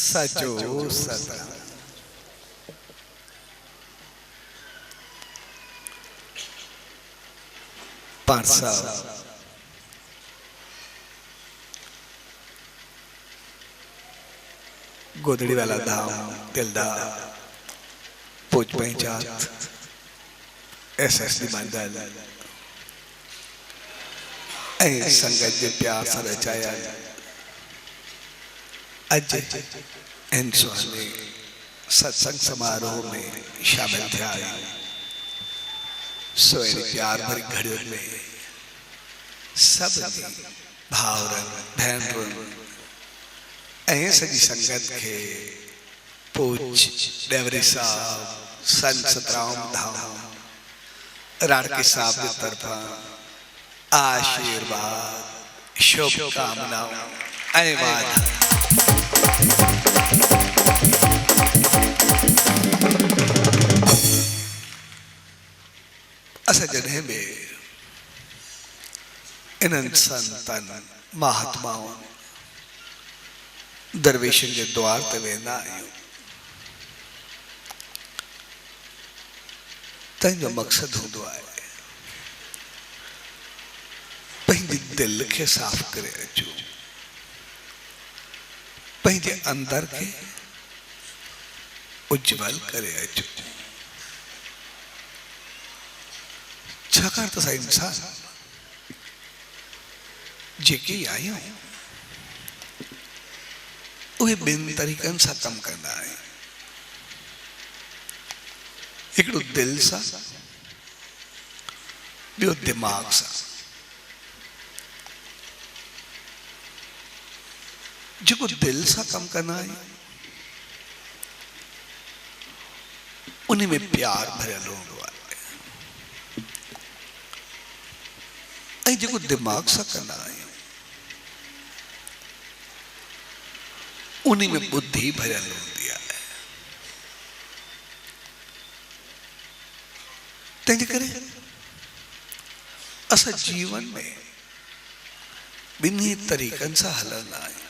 सचो सदा पारसा गोदड़ी वाला धाम दिलदार पोच पहचात एसएसडी मंडल ऐ संगत के प्यार से रचाया अज इन स्वामी सत्संग समारोह में शामिल थे। सोएरी प्यार भरी घड़ियों में सब भावरन बहनरन ऐ सजी संगत के पूज देवरी साहब संत सतराम धाम राड़के साहब की तरफा आशीर्वाद शुभकामनाओं ऐ वादा असा जगह में इन संतन महात्माओं दरवेशन के द्वार ते वेंदा आहियूं तंहिंजो मक़सद हूंदो आहे पंहिंजे दिल के साफ करे अचो, पंहिंजे अंदर के उज्जवल करे अचो। छाकाणि त असां इंसान जेके आहियूं उहे ॿिनि तरीक़नि सां कमु कंदा आहियूं। हिकिड़ो दिल सां, ॿियो दिमाग़ सां। जेको दिल सां कमु कंदा आहियूं उन में प्यार भरियल हूंदो आहे ऐं जेको दिमाग़ सां कंदा आहियूं उन में बुद्धि भरियल हूंदी आहे। तंहिंजे करे असां जीवन में ॿिन्ही तरीक़नि सां हलंदा आहियूं।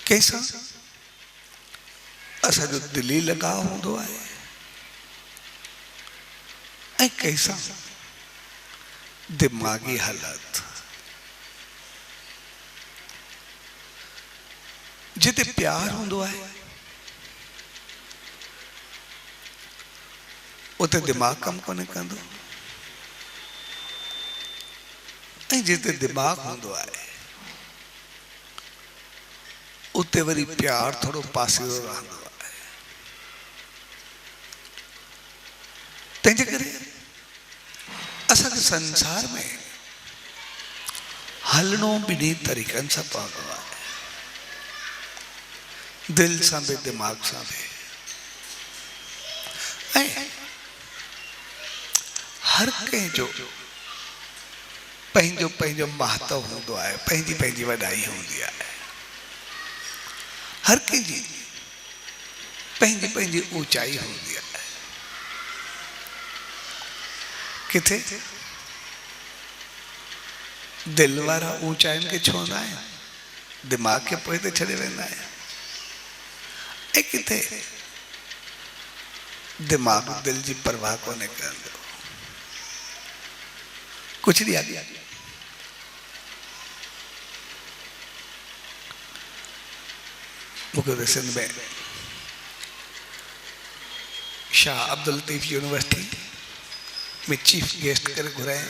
कैसा असांजो दिली लगाव हूंदो आहे ऐं कैसा दिमागी हालत। जिते प्यार हूंदो आहे उते दिमाग़ कम कोन्हे कंदो ऐं जिते दिमाग़ हूंदो आहे उते वरी प्यार थोड़ो पासीरो रहंदो आहे। तंहिंजे करे असांखे संसार में हलणो ॿिन्ही तरीक़नि सां पवंदो आहे, दिल सां भी दिमाग़ सां भी। ऐं हर कंहिंजो पंहिंजो पंहिंजो महत्व हूंदो आहे, पंहिंजी पंहिंजी वॾाई हूंदी आहे। हर कंहिंजी पंहिंजी पंहिंजी ऊंचाई हूंदी आहे। किथे दिल वारा ऊंचाइनि खे छूंदा आहिनि, दिमाग़ खे पोइ ते छॾे वेंदा आहिनि। ऐं किथे दिमाग़ दिल जी परवाह कोन्हे कंदो। कुछ ॾींहं अॻु मूंखे सिंध में शाह अब्दुल लतीफ़ यूनिवर्सिटी में चीफ गेस्ट करे घुराए।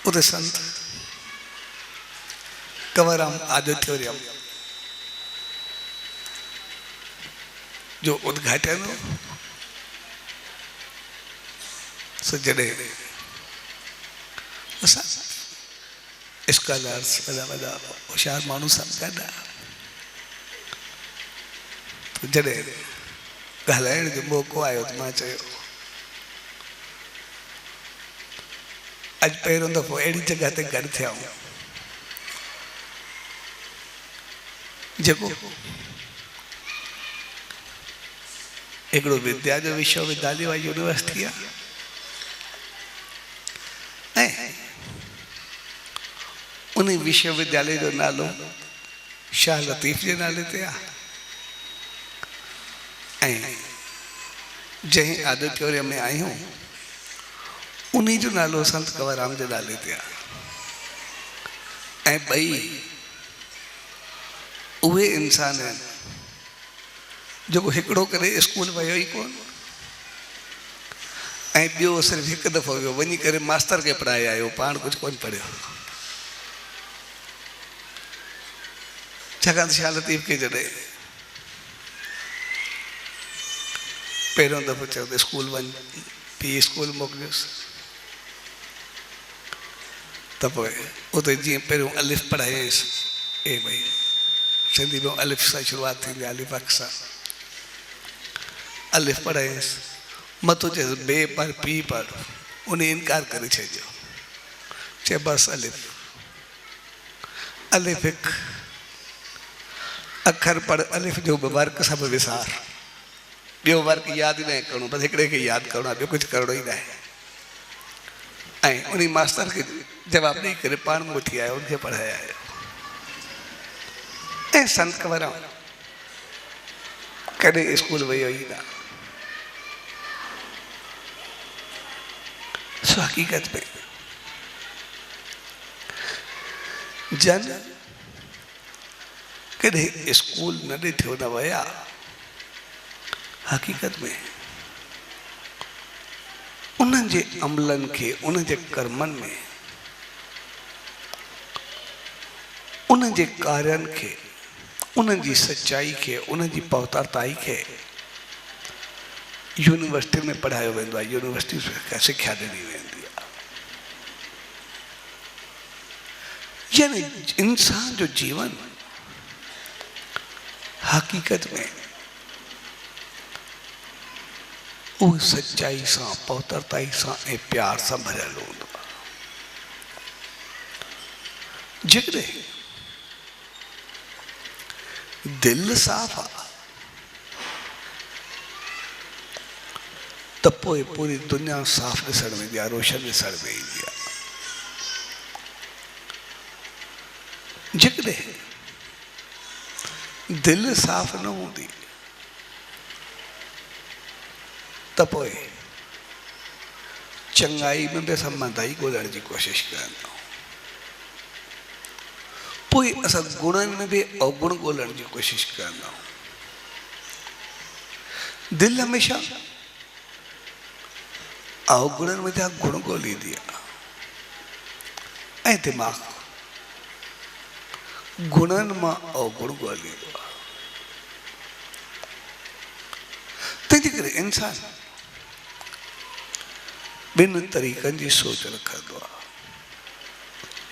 उते संत कंवरराम आदित्यवर्यम जो उद्घाटन जॾहिं स्कॉलर्स वॾा वॾा होशियार माण्हू सभु गॾु जॾहिं ॻाल्हाइण जो मौक़ो आयो त मां चयो अॼु पहिरियों दफ़ो अहिड़ी जॻह ते गॾु थिया आहियूं जेको हिकिड़ो विद्या जो विश्वविद्यालय आहे, यूनिवर्सिटी आहे ऐं उन विश्वविद्यालय जो नालो शाह लतीफ़ जे नाले ते आहे ऐं जंहिं ऑडिटोरियम में आहियूं उन्हीं जो नालो संत कंवरराम जे नाले ते आहे ऐं ॿई उहे इंसान आहिनि जेको हिकिड़ो करे स्कूल वियो ई कोन ऐं ॿियो सिर्फ़ु हिकु दफ़ो वियो वञी करे मास्तर खे पढ़ाए आयो पाण कुझु कोन पढ़ियो छाकाणि शाह लतीफ़ खे जॾहिं पहिरियों दफ़ो चयो त स्कूल वञ पीउ स्कूल मोकिलियोसि त पोइ उते जीअं पहिरियों अलिफ पढ़ायसि ए भई सिंधी में अलिफ सां शुरूआति थींदी आहे अलिफ अख सां अलिफ पढ़ायसि मथो चयसि बे पर पी पर उन इनकार करे छॾियो चए बसि अलिफ अलिफ हिकु अखर पढ़ अलिफ जो बि वर्क सभु विसार ॿियो वर्क यादि न करिणो बसि हिकिड़े खे यादि करिणो आहे ॿियो कुझु करिणो ई न आहे ऐं उन मास्तर खे जवाबु ॾेई करे पाण वठी आयो उनखे पढ़ाए आयो ऐं संत कंवरराम कॾहिं स्कूल वियो ई न सो हक़ीक़त में जन कॾहिं स्कूल न ॾिठो न विया हक़ीक़त में उन्हनि जे अमलनि खे उन्हनि जे कर्मनि में उन्हनि जे कार्यनि खे उन्हनि जी सच्चाई खे उन्हनि जी पवित्रताई खे यूनिवर्सिटी में पढ़ायो वेंदो आहे यूनिवर्सिटी में शिक्षा ॾिनी वेंदी आहे यानी इंसान जो जीवन हक़ीक़त में उहे सच्चाई सां पवित्रताई सां ऐं प्यार सां भरियलु हूंदो आहे जेकॾहिं दिलि साफ़ आहे त पोइ पूरी दुनिया साफ़ ॾिसण वेंदी आहे रोशन ॾिसण में ईंदी आहे जेकॾहिं दिलि साफ़ न हूंदी त पोइ चङाई में बि असां मंदाई ॻोल्हण जी कोशिशि कंदा पोइ असां गुणनि में बि अवगुण ॻोल्हण जी कोशिशि कंदा दिलि हमेशह अवगुणनि में जा गुण ॻोल्हींदी आहे ऐं दिमाग़ गुणनि मां अवगुण ॻोल्हींदो आहे तंहिंजे करे इंसान ॿिनि तरीक़नि जी सोच रखंदो आहे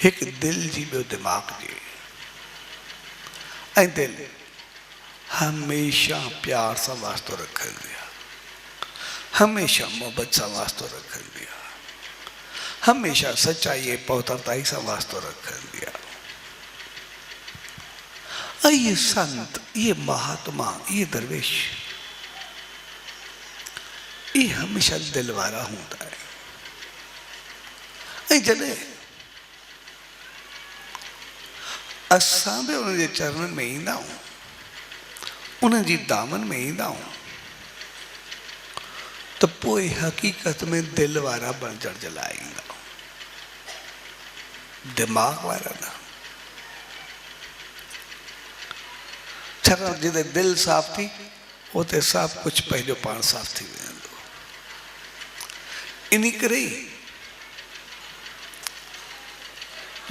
हिकु दिलि जी ॿियो दिमाग़ जी ऐं दिलि हमेशह प्यार सां वास्तो रखंदी आहे हमेशह मोहबत सां वास्तो रखंदी आहे हमेशह सच्चाई ऐं पवित्रताई सां वास्तो रखंदी आहे ऐं ये संत ये महात्मा ये दरवेश ये हमेशह दिल वारा हूंदा आहिनि ऐं जॾहिं असां बि उन्हनि जे चरणनि में ईंदा आहियूं उन्हनि जी दामन में ईंदा आहियूं त पोइ हक़ीक़त में दिलि वारा बणजण जे लाइ ईंदा आहियूं दिमाग़ वारा न छाकाणि जिते दिलि साफ़ थी उते सभु कुझु पंहिंजो पाण साफ़ थी वेंदो इन करे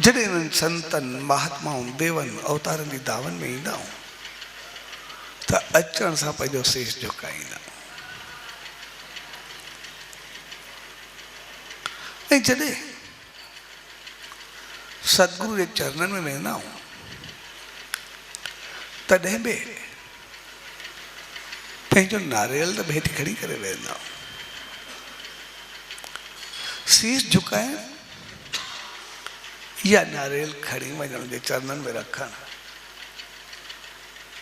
जॾहिं इन्हनि संतनि महात्माउनि देवनि अवतारनि जी दावन में ईंदा आहियूं त अचण सां पंहिंजो शीश झुकाईंदा आहियूं ऐं जॾहिं सतगुरु जे चरणनि में वेंदा आहियूं तॾहिं बि पंहिंजो नारियल त हेठि खणी करे वेंदा आहियूं शीश झुकाइण या नारियल खणी वञण जे चरणनि में रखण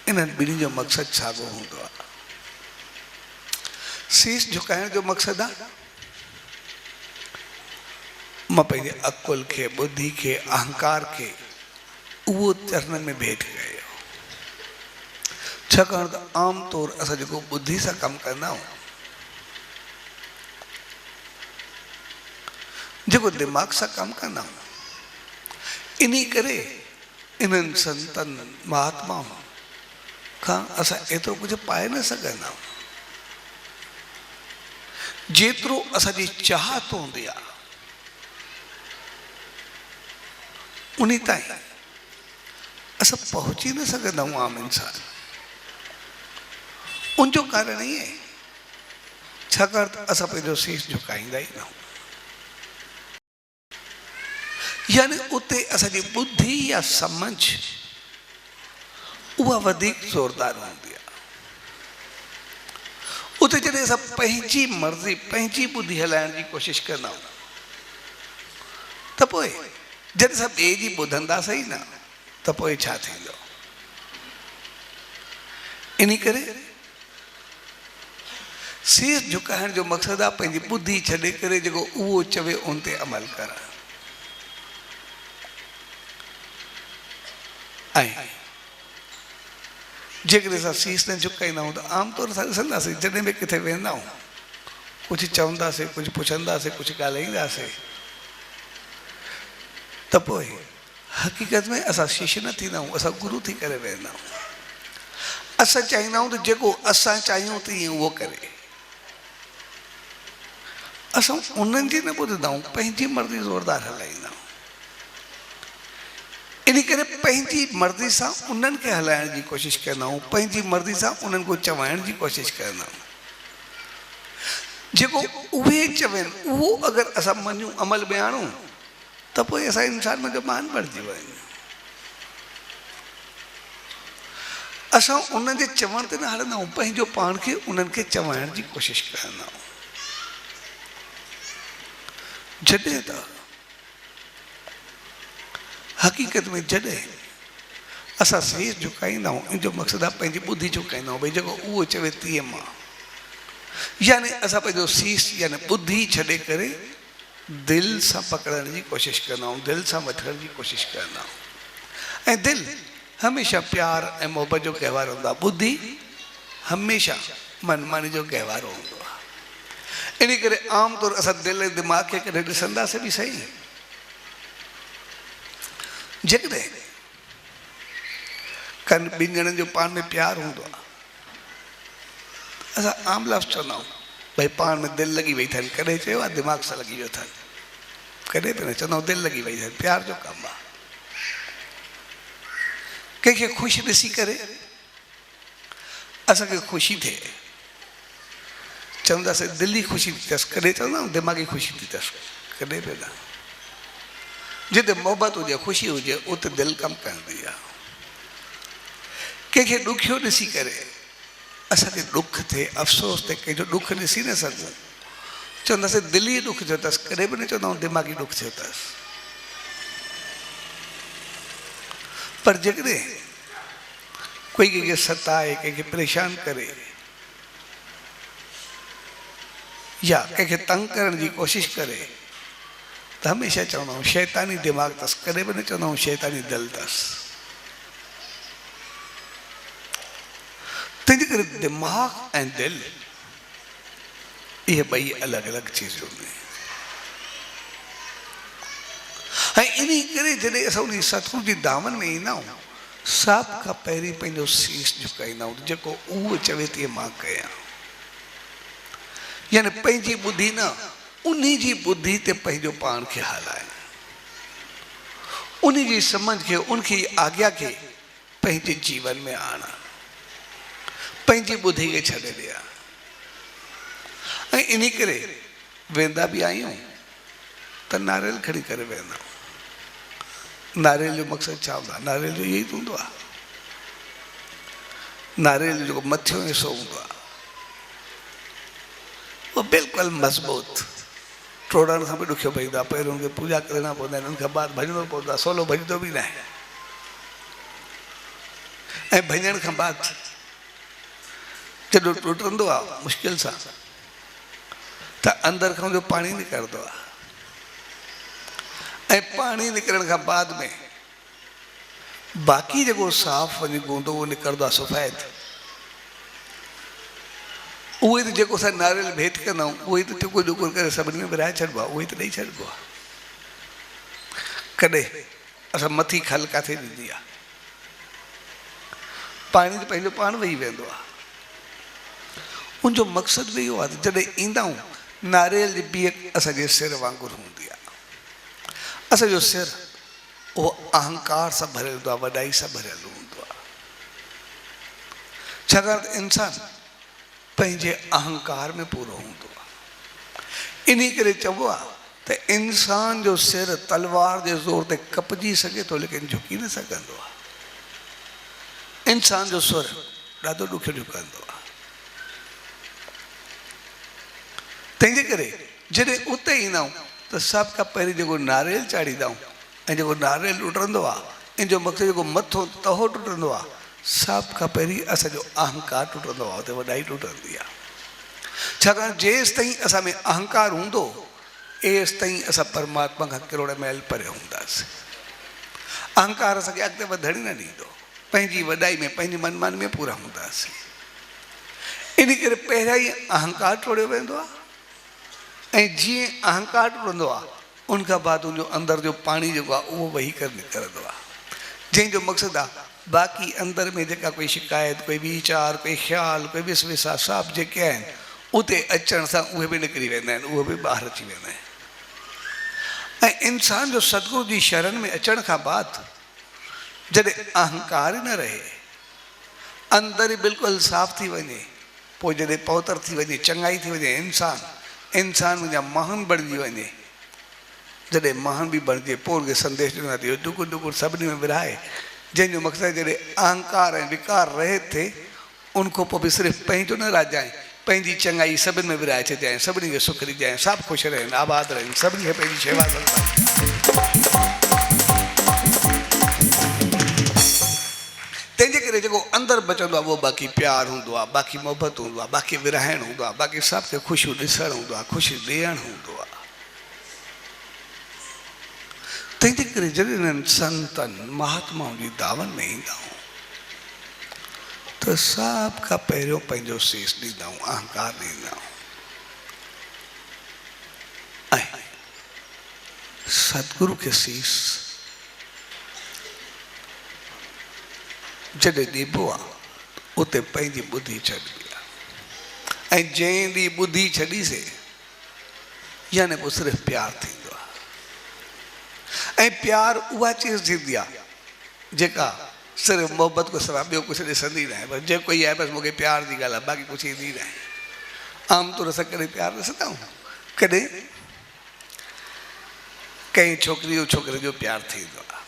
इन्हनि ॿिन्ही जो मक़सदु साॻियो हूंदो आहे शीश झुकाइण जो मक़सदु आहे मां पंहिंजे अकुल खे बुद्धि खे अहंकार खे उहो चरणनि में भेट कयो। छाकाणि त आम तौर असां जेको बुद्धि सां कमु कंदा आहियूं, जेको दिमाग़ सां कमु कंदा आहियूं, इन करे इन्हनि संतनि महात्माउनि खां असां एतिरो कुझु पाए न सघंदा आहियूं जेतिरो असांजी चाहत हूंदी आहे। उन ताईं असां पहुची न सघंदा आहियूं आम इंसान। उनजो कारण इहे आहे छाकाणि त असां पंहिंजो शीश झुकाईंदा ई न आहियूं। यानी उते असांजी बुद्धि या समझ उहा वधीक ज़ोरदार हूंदी आहे। उते जॾहिं असां पंहिंजी मर्ज़ी पंहिंजी बुद्धि हलाइण जी कोशिशि कंदा आहियूं त पोइ जॾहिं असां ॿिए जी ॿुधंदासीं न त पोइ छा थींदो। इन करे शीश झुकाइण जो मक़सदु आहे पंहिंजी बुद्धि छॾे करे जेको उहो चवे उन ते अमल करणु। ऐं जेकॾहिं असां शीश न झुकाईंदा आहियूं त आमतौर सां ॾिसंदासीं जॾहिं बि किथे वेंदा आहियूं कुझु चवंदासीं, कुझु पुछंदासीं, कुझु ॻाल्हाईंदासीं त पोइ हक़ीक़त में असां शिष्य न थींदा आहियूं, असां गुरू थी करे वेंदा आहियूं। असां चाहींदा आहियूं त जेको असां चाहियूं त ईअं उहो करे। असां उन्हनि जी न ॿुधंदा आहियूं, पंहिंजी मर्ज़ी ज़ोरदार हलाईंदा आहियूं। इन करे पंहिंजी मर्ज़ी सां उन्हनि खे हलाइण जी कोशिशि कंदा आहियूं, पंहिंजी मर्ज़ी सां उन्हनि खे चवाइण जी कोशिशि कंदा आहियूं। जेको उहे चवनि उहो अगरि असां मञूं, अमल में आणूं त पोइ असां इंसान जो मान बणिजी वञूं। असां उन्हनि जे चवण ते न हलंदा आहियूं, पंहिंजो पाण खे उन्हनि खे चवाइण जी कोशिशि कंदा आहियूं। जॾहिं त हक़ीक़त में जॾहिं असां शीश झुकाईंदा आहियूं, इन जो मक़सदु आहे पंहिंजी बुद्धि झुकाईंदा आहियूं, भई जेको उहो चवे तीअं मां। यानी असां पंहिंजो शीश यानी बुद्धि छॾे करे दिलि सां पकड़ण जी कोशिशि कंदा आहियूं, दिलि सां वठण जी कोशिशि कंदा आहियूं। ऐं दिलि हमेशह प्यार ऐं मोहबत जो गहिवार हूंदो आहे, बुद्धि हमेशह मनमानी जो गहिवार हूंदो आहे। इन करे आमतौर असां दिलि ऐं दिमाग़ खे कॾहिं ॾिसंदासीं बि सही, जेकॾहिं कनि ॿिनि ॼणनि जो पाण में प्यार हूंदो आहे, असां आम लफ़्ज़ चवंदा आहियूं भई पाण में दिलि लॻी वई अथनि, कॾहिं चयो आहे दिमाग़ सां लॻी वियो अथनि, कॾहिं बि न चवंदा आहियूं दिलि लॻी वई अथनि। प्यार जो कमु आहे। कंहिंखे ख़ुशि ॾिसी करे असांखे ख़ुशी थिए, चवंदासीं दिली ख़ुशी थी अथसि, कॾहिं चवंदा आहियूं दिमाग़ी ख़ुशी थी अथसि, कॾहिं बि न। जिते मोहबत हुजे, ख़ुशी हुजे, उते दिलि कमु कंदी आहे। कंहिंखे ॾुखियो ॾिसी करे असांखे ॾुख थिए, अफ़सोस थिए, कंहिंजो ॾुख ॾिसी न सघूं, चवंदासीं दिली ॾुख थियो अथसि, कॾहिं बि न चवंदा आहियूं दिमाग़ी ॾुख थियो अथसि। पर जेकॾहिं कोई कंहिंखे सताए, कंहिंखे परेशान करे या कंहिंखे तंग करण जी कोशिशि करे त हमेशह चवंदा आहियूं शैतानी दिमाग़ अथसि, कॾहिं बि न चवंदा आहियूं शैतानी दिलि अथसि। तंहिंजे करे दिमाग़ ऐं दिलि इहे ॿई अलॻि अलॻि चीज़ूं आहिनि। ऐं इन करे जॾहिं असां उन सतगुरू जी दामन में ईंदा आहियूं, सभ खां पहिरीं पंहिंजो शीश झुकाईंदा आहियूं, जेको उहो चवे तीअं मां कयां। यानी पंहिंजी बुद्धि न, उन जी बुद्धि ते पंहिंजो पाण खे हलाए, उन जी समझ खे, उनकी आज्ञा खे पंहिंजे जीवन में आणा, पंहिंजी बुद्धि खे छॾे ॾियां। ऐं इन करे वेंदा बि आहियूं त नारियल खणी करे वेंदा आहियूं। नारियल जो मक़सदु छा हूंदो आहे? नारियल जो इहो ई हूंदो आहे। नारियल जो जेको मथियों हिसो हूंदो आहे उहो बिल्कुलु मज़बूत, टोड़ण खां बि ॾुखियो पवंदो आहे, पहिरियों उनखे पूजा करणा पवंदा आहिनि, उनखां बाद भॼणो पवंदो आहे, सवलो भॼंदो बि न आहे। ऐं भॼण खां बाद जॾहिं टुटंदो आहे मुश्किल सां त अंदरि खां जो पाणी निकिरंदो आहे, ऐं पाणी निकिरण खां बाद में बाक़ी जेको साफ़ वञी गूंदो उहो निकिरंदो आहे सफ़ेद। उहो ई त जेको असां नारियल भेट कंदा आहियूं उहो ई त टुकुर टुकुर करे सभिनी में विराए छॾिबो आहे, उहो ई त ॾेई छॾिबो आहे। कॾहिं असां मथी खल किथे ॾिनी आहे? पाणी त पंहिंजो पाण वेही वेंदो आहे। उनजो मक़सदु बि इहो आहे त जॾहिं ईंदा आहियूं नारियल जी बीह असांजे सिर वांगुरु हूंदी आहे। असांजो सिर उहो अहंकार सां भरियलु हूंदो आहे, वॾाई सां भरियलु हूंदो आहे। छाकाणि त इंसानु पंहिंजे अहंकार में पूरो हूंदो आहे। इन करे चइबो आहे त इंसान जो सिर तलवार जे ज़ोर ते कपजी सघे थो लेकिन झुकी न सघंदो आहे। इंसान जो सुर ॾाढो ॾुखियो झुकंदो आहे। तंहिंजे करे जॾहिं उते ईंदा आहियूं त सभ खां पहिरीं जेको नारियल चाढ़ींदा आहियूं ऐं जेको नारियल टुटंदो आहे इन जो मक़सदु जेको मथो तहो टुटंदो आहे, सभ खां पहिरीं असांजो अहंकार टुटंदो आहे, उते वॾाई टुटंदी आहे। छाकाणि जेसि ताईं असां में अहंकार हूंदो एसि ताईं असां परमात्मा खां किरोड़ मैल परे हूंदासीं। अहंकार असांखे अॻिते वधण ई न ॾींदो, पंहिंजी वॾाई में पंहिंजी मनमानी में पूरा हूंदासीं। इन करे पहिरियां ई अहंकार टोड़ियो वेंदो आहे ऐं जीअं अहंकार टुटंदो आहे उनखां बाद उनजो अंदरि जो पाणी जेको आहे उहो वही करे निकिरंदो आहे, जंहिंजो मक़सदु आहे बाक़ी अंदरि में जेका कोई शिकायत, कोई वीचार, कोई ख़्याल, कोई विसविसा सभु जेके आहिनि उते अचण सां उहे बि निकिरी वेंदा आहिनि, उहे बि ॿाहिरि अची वेंदा आहिनि। ऐं इंसान जो सतगुरु जी शरण में अचण खां बाद जॾहिं अहंकार ई न रहे, अंदरि ई बिल्कुलु साफ़ थी वञे, पोइ जॾहिं पवित्र थी वञे, चङाई थी वञे, इंसान मुंहिंजा महान बणिजी वञे, जॾहिं महान बि बणिजे पोइ उनखे संदेश ॾिनो आहे डुकुर डुकुर सभिनी में विराए, जंहिंजो मक़सदु जॾहिं अहंकार ऐं विकार रहे थे उनखां पोइ बि सिर्फ़ु पंहिंजो न राजाए, पंहिंजी चङाई सभिनि में विराए छॾिजांइ, सभिनी खे सुख ॾिजांइ, सभु ख़ुशि रहनि, आबाद रहनि, सभिनी खे पंहिंजी शेवा कनि। तंहिंजे करे जेको अंदरि बचंदो आहे उहो बाक़ी प्यारु हूंदो आहे, बाक़ी मोहबत हूंदो आहे, बाक़ी विराइणु हूंदो आहे, बाक़ी सभ खे ख़ुशियूं ॾिसणु हूंदो आहे, ख़ुशी ॾियणु हूंदो आहे। तंहिंजे करे जॾहिं इन्हनि संतनि महात्माउनि जी दावनि में ईंदा आहियूं त सभ खां पहिरियों पंहिंजो शीश ॾींदा आहियूं, अहंकार ॾींदा आहियूं ऐं सतगुरु खे शीश जॾहिं ॾिबो आहे उते पंहिंजी ॿुधी छॾिबी आहे ऐं जंहिं ॾींहुं ॿुधी छॾीसीं यानी पोइ सिर्फ़ु प्यारु थींदो आहे। ऐं प्यारु उहा चीज़ थींदी आहे जेका सिर्फ़ु मोहबत को सवाइ ॿियो कुझु ॾिसंदी न आहे, बसि जेको ई आहे बसि मूंखे प्यार जी ॻाल्हि आहे, बाक़ी कुझु ईंदी न आहे। आमतौर सां कॾहिं प्यारु ॾिसंदा आहियूं, कॾहिं कंहिं छोकिरी जो छोकिरे जो प्यारु थींदो आहे।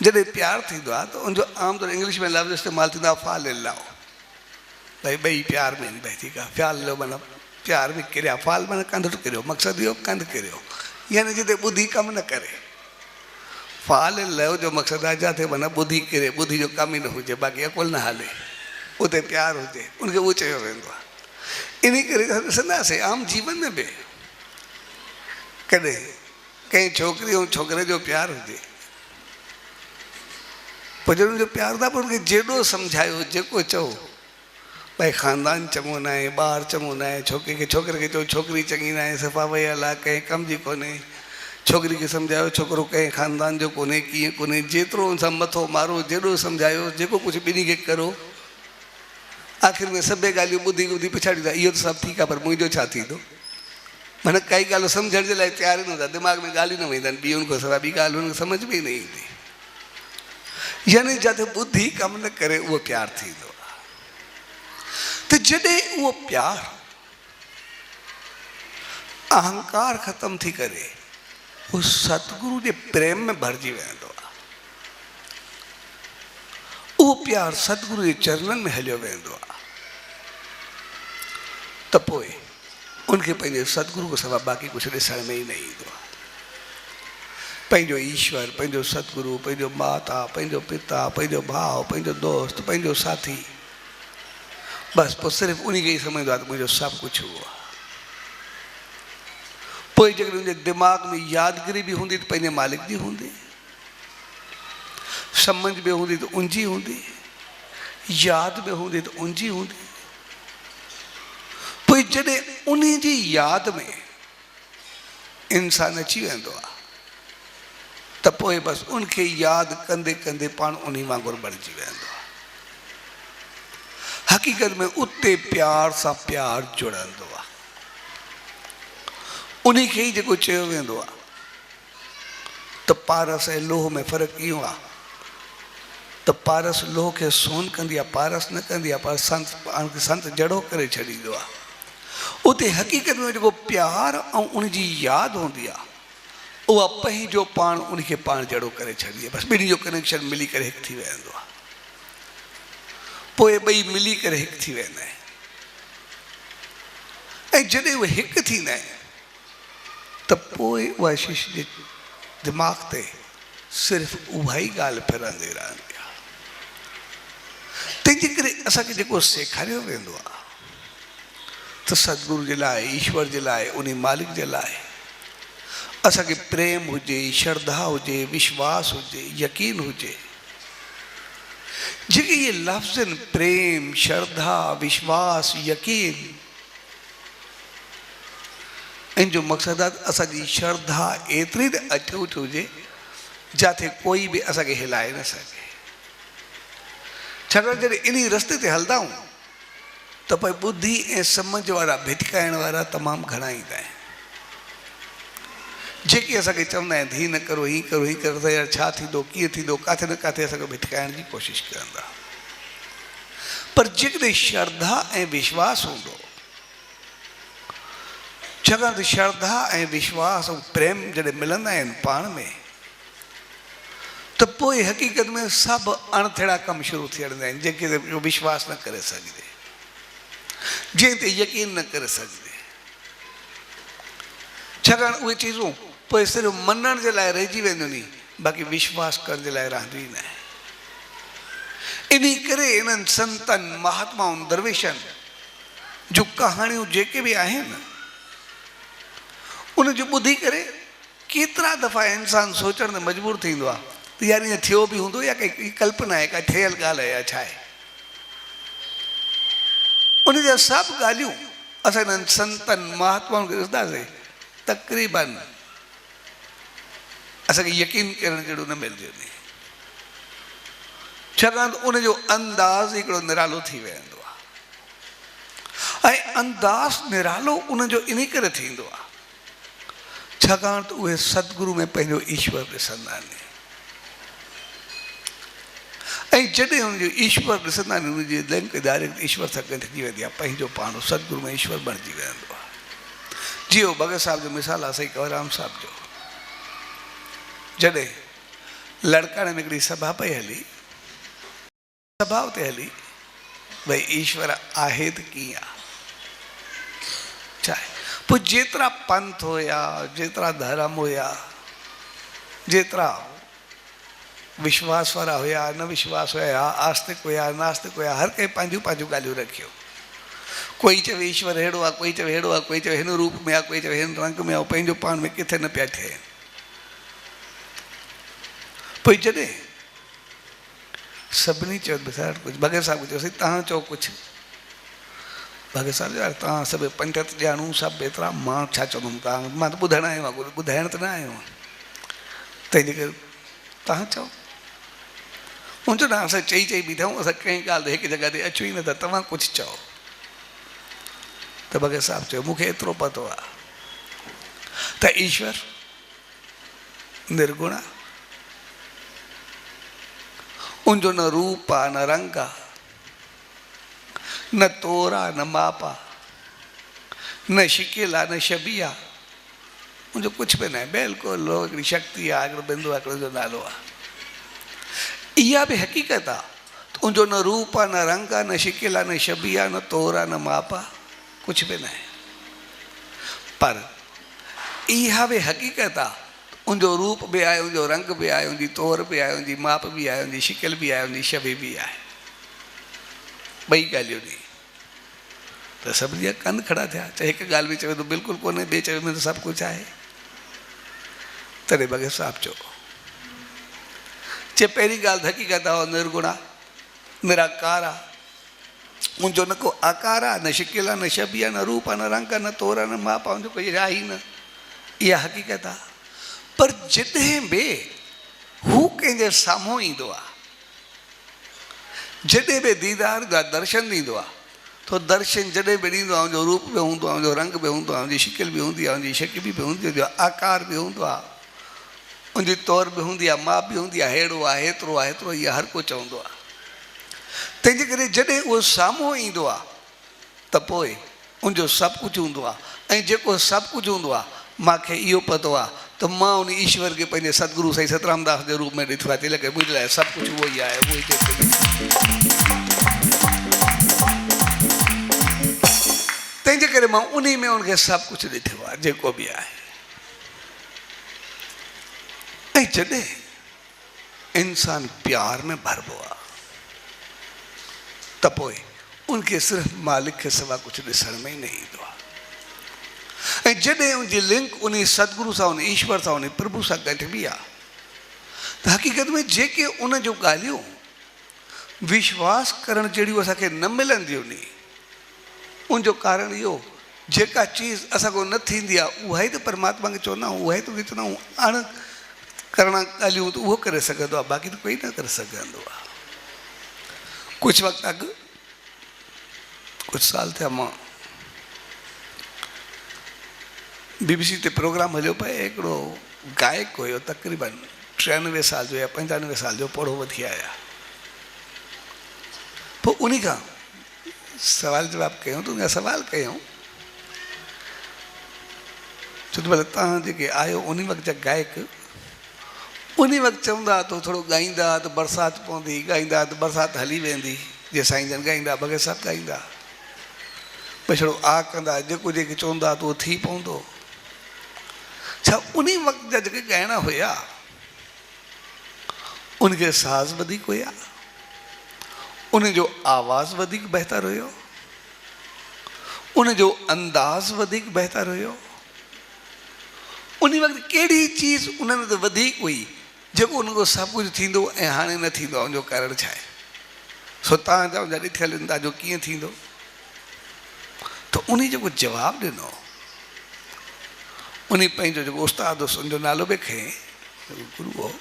जॾहिं प्यारु थींदो आहे त उनजो आमतौर इंग्लिश में लफ़्ज़ इस्तेमालु थींदो आहे फाल इन लव, भई ॿई प्यार में भई ठीकु आहे, फ़्याल लो माना प्यार में किरिया, फाल माना कंध किरियो, मक़सदु इहो कंध किरियो, यानी जिते ॿुधी कमु न करे। फाल इन लव जो मक़सदु आहे जिते माना ॿुधी किरे, ॿुधी जो कमु ई न हुजे, बाक़ी अकुल न हले, उते प्यारु हुजे, उनखे उहो चयो वेंदो आहे। इन करे असां ॾिसंदासीं आम जीवन में बि कॾहिं कंहिं छोकिरी ऐं छोकिरे जो प्यारु हुजे, पोइ जॾहिं उनजो प्यारु था पोइ उनखे जेॾो सम्झायो जेको चओ, भई ख़ानदान चङो न आहे, ॿार चङो न आहे, छोकिरे खे चओ छोकिरी चङी न आहे, सफ़ा वयल आहे, कंहिं कम जी कोन्हे, छोकिरी खे सम्झायो छोकिरो कंहिं ख़ानदान जो कोन्हे, कीअं कोन्हे, जेतिरो उन सां मथो मारो, जेॾो सम्झायो, जेको कुझु ॿिन्ही खे करो, आख़िर में सभई ॻाल्हियूं ॿुधी ॿुधी पिछाड़ींदा, इहो त सभु ठीकु आहे पर मुंहिंजो छा थींदो, माना काई ॻाल्हि सम्झण जे लाइ तयारु ई न हूंदा, दिमाग़ में ॻाल्हियूं न वेंदा आहिनि, ॿी उनखां सवाइ ॿी ॻाल्हि हुनखे सम्झ में ई न ईंदी। यानी जिते ॿुधी कमु न करे उहो प्यारु थींदो आहे। त जॾहिं उहो प्यारु अहंकार ख़तमु थी करे उहो सतगुरु जे प्रेम में भरिजी वेंदो आहे, उहो प्यारु सतगुरु जे चरणनि में हलियो वेंदो आहे, त पोइ उनखे पंहिंजे सतगुरु खां सवाइ बाक़ी कुझु ॾिसण में ई न ईंदो आहे। पंहिंजो ईश्वर, पंहिंजो सतगुरु, पंहिंजो माता, पंहिंजो पिता, पंहिंजो भाउ, पंहिंजो दोस्त, पंहिंजो साथी, बसि पोइ सिर्फ़ु उन खे ई सम्झंदो आहे त मुंहिंजो सभु कुझु उहो आहे। पोइ जेकॾहिं उनजे दिमाग़ में यादगिरी बि हूंदी त पंहिंजे मालिक जी हूंदी, समझ में हूंदी तो उंजी हूंदी, याद में हूंदी तो उंजी हूंदी। पोइ जॾहिं उन जी याद में इंसान अची वेंदो आहे त पोइ बसि उनखे यादि कंदे कंदे पाण उन वांगुरु बणिजी वेंदो आहे। हक़ीक़त में उते प्यार सां प्यार जुड़ंदो आहे। उन खे ई जेको चयो वेंदो आहे त पारस ऐं लोह में फ़र्क़ु इहो आहे त पारस लोह खे सोन कंदी आहे, पारस न कंदी आहे, पर संत पाण खे संत जड़ो करे छॾींदो आहे। उते हक़ीक़त में जेको प्यार ऐं उनजी यादि हूंदी आहे उहा पंहिंजो पाण उनखे पाण जड़ो करे छॾी आहे। बसि ॿिन्ही जो कनेक्शन मिली करे हिकु थी वेंदो आहे। पोइ ॿई मिली करे हिकु थी वेंदा आहिनि। ऐं जॾहिं उहे हिकु थींदा आहिनि त पोइ उहा शिश जे दिमाग़ ते सिर्फ़ु उहा ई ॻाल्हि फिरंदी रहंदी आहे। तंहिंजे करे असांखे जेको सेखारियो वेंदो आहे त सतगुरू जे लाइ, ईश्वर जे लाइ, उन मालिक जे लाइ असांखे प्रेम हुजे, श्रद्धा हुजे, विश्वास हुजे, यकीन हुजे। जेके ये लफ़्ज़ आहिनि प्रेम, श्रद्धा, विश्वास, यकीन, इन जो मक़सदु आहे असांजी श्रद्धा एतिरी त अटूट हुजे जिथे कोई बि असांखे हिलाए न सघे। छाकाणि जॾहिं इन रस्ते ते हलंदा आहियूं त पोइ ॿुधी ऐं सम्झ वारा भिटकाइण वारा तमामु घणा ईंदा आहिनि, जेके असांखे चवंदा आहिनि हीअ न करो, हीअं करो, हीअं करो, त यार छा थींदो, कीअं थींदो, किथे न किथे असांखे भिटकाइण जी कोशिशि कंदा। पर जेकॾहिं श्रद्धा ऐं विश्वास हूंदो, छाकाणि त श्रद्धा ऐं विश्वास ऐं प्रेम जॾहिं मिलंदा आहिनि पाण में त पोइ हक़ीक़त में सभु अणथिड़ा कम शुरू थी वेंदा आहिनि। जेके विश्वास न करे सघंदे, जंहिं ते यकीन न करे सघंदे, छाकाणि उहे चीज़ूं पोइ सिर्फ़ु मञण जे लाइ रहिजी वेंदियूं नी, बाक़ी विश्वास करण जे लाइ रहंदियूं ई न आहे। इन करे इन्हनि संतनि, महात्माउनि, दरवेशनि जूं कहाणियूं जेके बि आहिनि उनजो ॿुधी करे केतिरा दफ़ा इंसानु सोचण ते मजबूर थींदो आहे त यार ईअं थियो बि हूंदो या कंहिं कल्पना आहे, का ठहियल ॻाल्हि आहे या छा आहे। उन जा सभु ॻाल्हियूं असां इन्हनि संतनि, महात्माउनि खे ॾिसंदासीं तक़रीबन असांखे यकीन करण जहिड़ो न मिलंदियूं आहिनि। छाकाणि त उनजो अंदाज़ हिकिड़ो निरालो थी वेंदो आहे। ऐं अंदाज़ निरालो उनजो इन करे थींदो आहे छाकाणि त उहे सतगुरू में पंहिंजो ईश्वर ॾिसंदा आहिनि। ऐं जॾहिं हुनजो ईश्वर ॾिसंदा आहिनि उनजी लिंक डायरेक्ट ईश्वर सां गॾिजी वेंदी आहे, पंहिंजो पाण सतगुरू में ईश्वर बणिजी वेंदो आहे। जीअं भगत साहिब जो मिसाल आहे साईं कंवरराम साहिब जो। जॾहिं लड़काणे में हिकिड़ी सभा पई हली, सभा उते हली भई ईश्वर आहे त कीअं आहे, छा आहे। पोइ जेतिरा पंथ हुया, जेतिरा धर्म हुया, जेतिरा विश्वास वारा हुया, न विश्वास हुया, आस्तिक हुया, नास्तिक हुया, हर कंहिं पंहिंजूं पंहिंजूं ॻाल्हियूं रखियो। कोई चवे ईश्वर अहिड़ो आहे, कोई चवे अहिड़ो आहे, कोई चवे हिन रूप में आहे, कोई चवे हिन रंग में आहे, पंहिंजो पाण में किथे न पिया थियनि। पोइ जॾहिं सभिनी चयो ॿुधायो कुझु, भगत साहिब चयोसीं तव्हां चओ कुझु। भगत साहिब यार तव्हां सभु पंडित ॼाणूं सभु एतिरा, मां छा चवंदुमि, तव्हां मां त ॿुधणु आयो आहियां, ॿुधाइण त न आयो आहियां, तंहिंजे करे तव्हां चओ। मुंहिंजो न असां चई चई बीठा आहियूं, असां कंहिं ॻाल्हि ते हिकु जॻह ते अचूं ई न था, तव्हां कुझु चओ। त भगत साहिब चयो मूंखे एतिरो पतो आहे त ईश्वर निर्गुण आहे, उनजो न रूप आहे, न रंग आहे, न तोर आहे, न माप आहे, न शिकिल आहे, न शबी आहे, मुंहिंजो कुझु बि न आहे। बिल्कुलु हिकिड़ी शक्ति आहे, हिकिड़ो बिंदु आहे, हिकिड़ो नालो आहे। इहा बि हक़ीक़त आहे त उनजो न रूप आहे, न रंग आहे, न शिकिल आहे, न शबी आहे, न तोर आहे, न माप आहे, कुझु बि न आहे। पर इहा बि हक़ीक़त आहे उनजो रूप बि आहे, उनजो रंग बि आहे, उनजी तोर बि आहे, उनजी माप बि आहे, उनजी शिकिल बि आहे, उनजी शबी बि आहे। ॿई ॻाल्हियूं ॾी त सभिनी जा कन खड़ा थिया। चाहे हिकु ॻाल्हि बि चवे त बिल्कुलु कोन्हे, ॿिए चवे में त सभु कुझु आहे। तॾहिं भगत साहिब चयो चे पहिरीं ॻाल्हि हक़ीक़त आहे निर्गुण आहे, निराकार आहे, उनजो न को आकार आहे, न शिकिल आहे, न शबी आहे, न रूप आहे, न रंग आहे, न तोर आहे, न माप आहे, उनजो कोई आहे ई न। इहा हक़ीक़त आहे। पर जॾहिं बि हू कंहिंजे साम्हूं ईंदो आहे, जॾहिं बि दीदार जा दर्शन ॾींदो आहे, तो दर्शन जॾहिं बि ॾींदो आहे उनजो रूप बि हूंदो आहे, उनजो रंग बि हूंदो आहे, उनजी शिकिल बि हूंदी आहे, उनजी शक बि हूंदी आहे, उनजो आकार बि हूंदो आहे, उनजी तौर बि हूंदी आहे, माप बि हूंदी आहे, अहिड़ो आहे, हेतिरो आहे, हेतिरो, इहा हर को चवंदो आहे। तंहिंजे करे जॾहिं उहो साम्हूं ईंदो आहे त पोइ उनजो सभु कुझु हूंदो आहे। ऐं जेको सभु कुझु हूंदो आहे, मूंखे इहो पतो आहे त मां उन ईश्वर खे पंहिंजे सतगुरु साईं सतराम दास जे रूप में ॾिठो आहे। तिलक मुंहिंजे लाइ सभु कुझु उहो ई आहे, उहो ई तंहिंजे करे मां उन में उनखे सभु कुझु ॾिठो आहे जेको बि आहे। ऐं जॾहिं इंसान प्यार में भरबो आहे त पोइ उनखे सिर्फ़ु मालिक खे सवा कुझु ॾिसण में ई न ईंदो आहे। ऐं जॾहिं उनजी लिंक उन सतगुरु सां, उन ईश्वर सां, उन प्रभु सां गठिबी आहे त हक़ीक़त में जेके उन जूं ॻाल्हियूं विश्वास करण जहिड़ियूं असांखे न मिलंदियूं नी, उनजो कारण इहो, जेका चीज़ असांखां न थींदी आहे उहा ई त परमात्मा खे चवंदा आहियूं, उहा ई त चवंदा आहियूं अण करण ॻाल्हियूं त उहो करे सघंदो आहे, बाक़ी त कोई न करे सघंदो आहे। कुझु वक़्तु अॻु, कुझु साल थिया, मां BBC ते प्रोग्राम हलियो पिए, हिकिड़ो गायक हुयो, तक़रीबन 93 साल जो या 95 साल जो, पढ़ो वधी आया। पोइ उन खां सवाल जवाब कयूं त उन सवाल कयूं, छो त भले तव्हां जेके आहियो उन वक़्त जा गायक, उन वक़्तु चवंदा त थोरो ॻाईंदा त बरसाति पवंदी, ॻाईंदा त बरसाति हली वेंदी, जे साईं जन ॻाईंदा बग़ैर सभु ॻाईंदा, भई छड़ो आ कंदा, जेको जेके चवंदा त उहो थी पवंदो। छा उन वक़्त जा जेके ॻाइणा हुया उनखे साज़ वधीक हुया, उनजो आवाज़ वधीक बहितर हुयो, उनजो अंदाज़ वधीक बहितर हुयो, उन वक़्तु कहिड़ी चीज़ उनमें त वधीक हुई जेको उनखां सभु कुझु थींदो ऐं हाणे न थींदो आहे? उनजो कारण छा आहे? सो तव्हां चओ जा ॾिठल आहिनि, तव्हांजो कीअं थींदो? त उन जेको जवाबु ॾिनो, उन पंहिंजो जेको उस्ताद हुउसि, उनजो नालो बि खयईं, गुरू हो,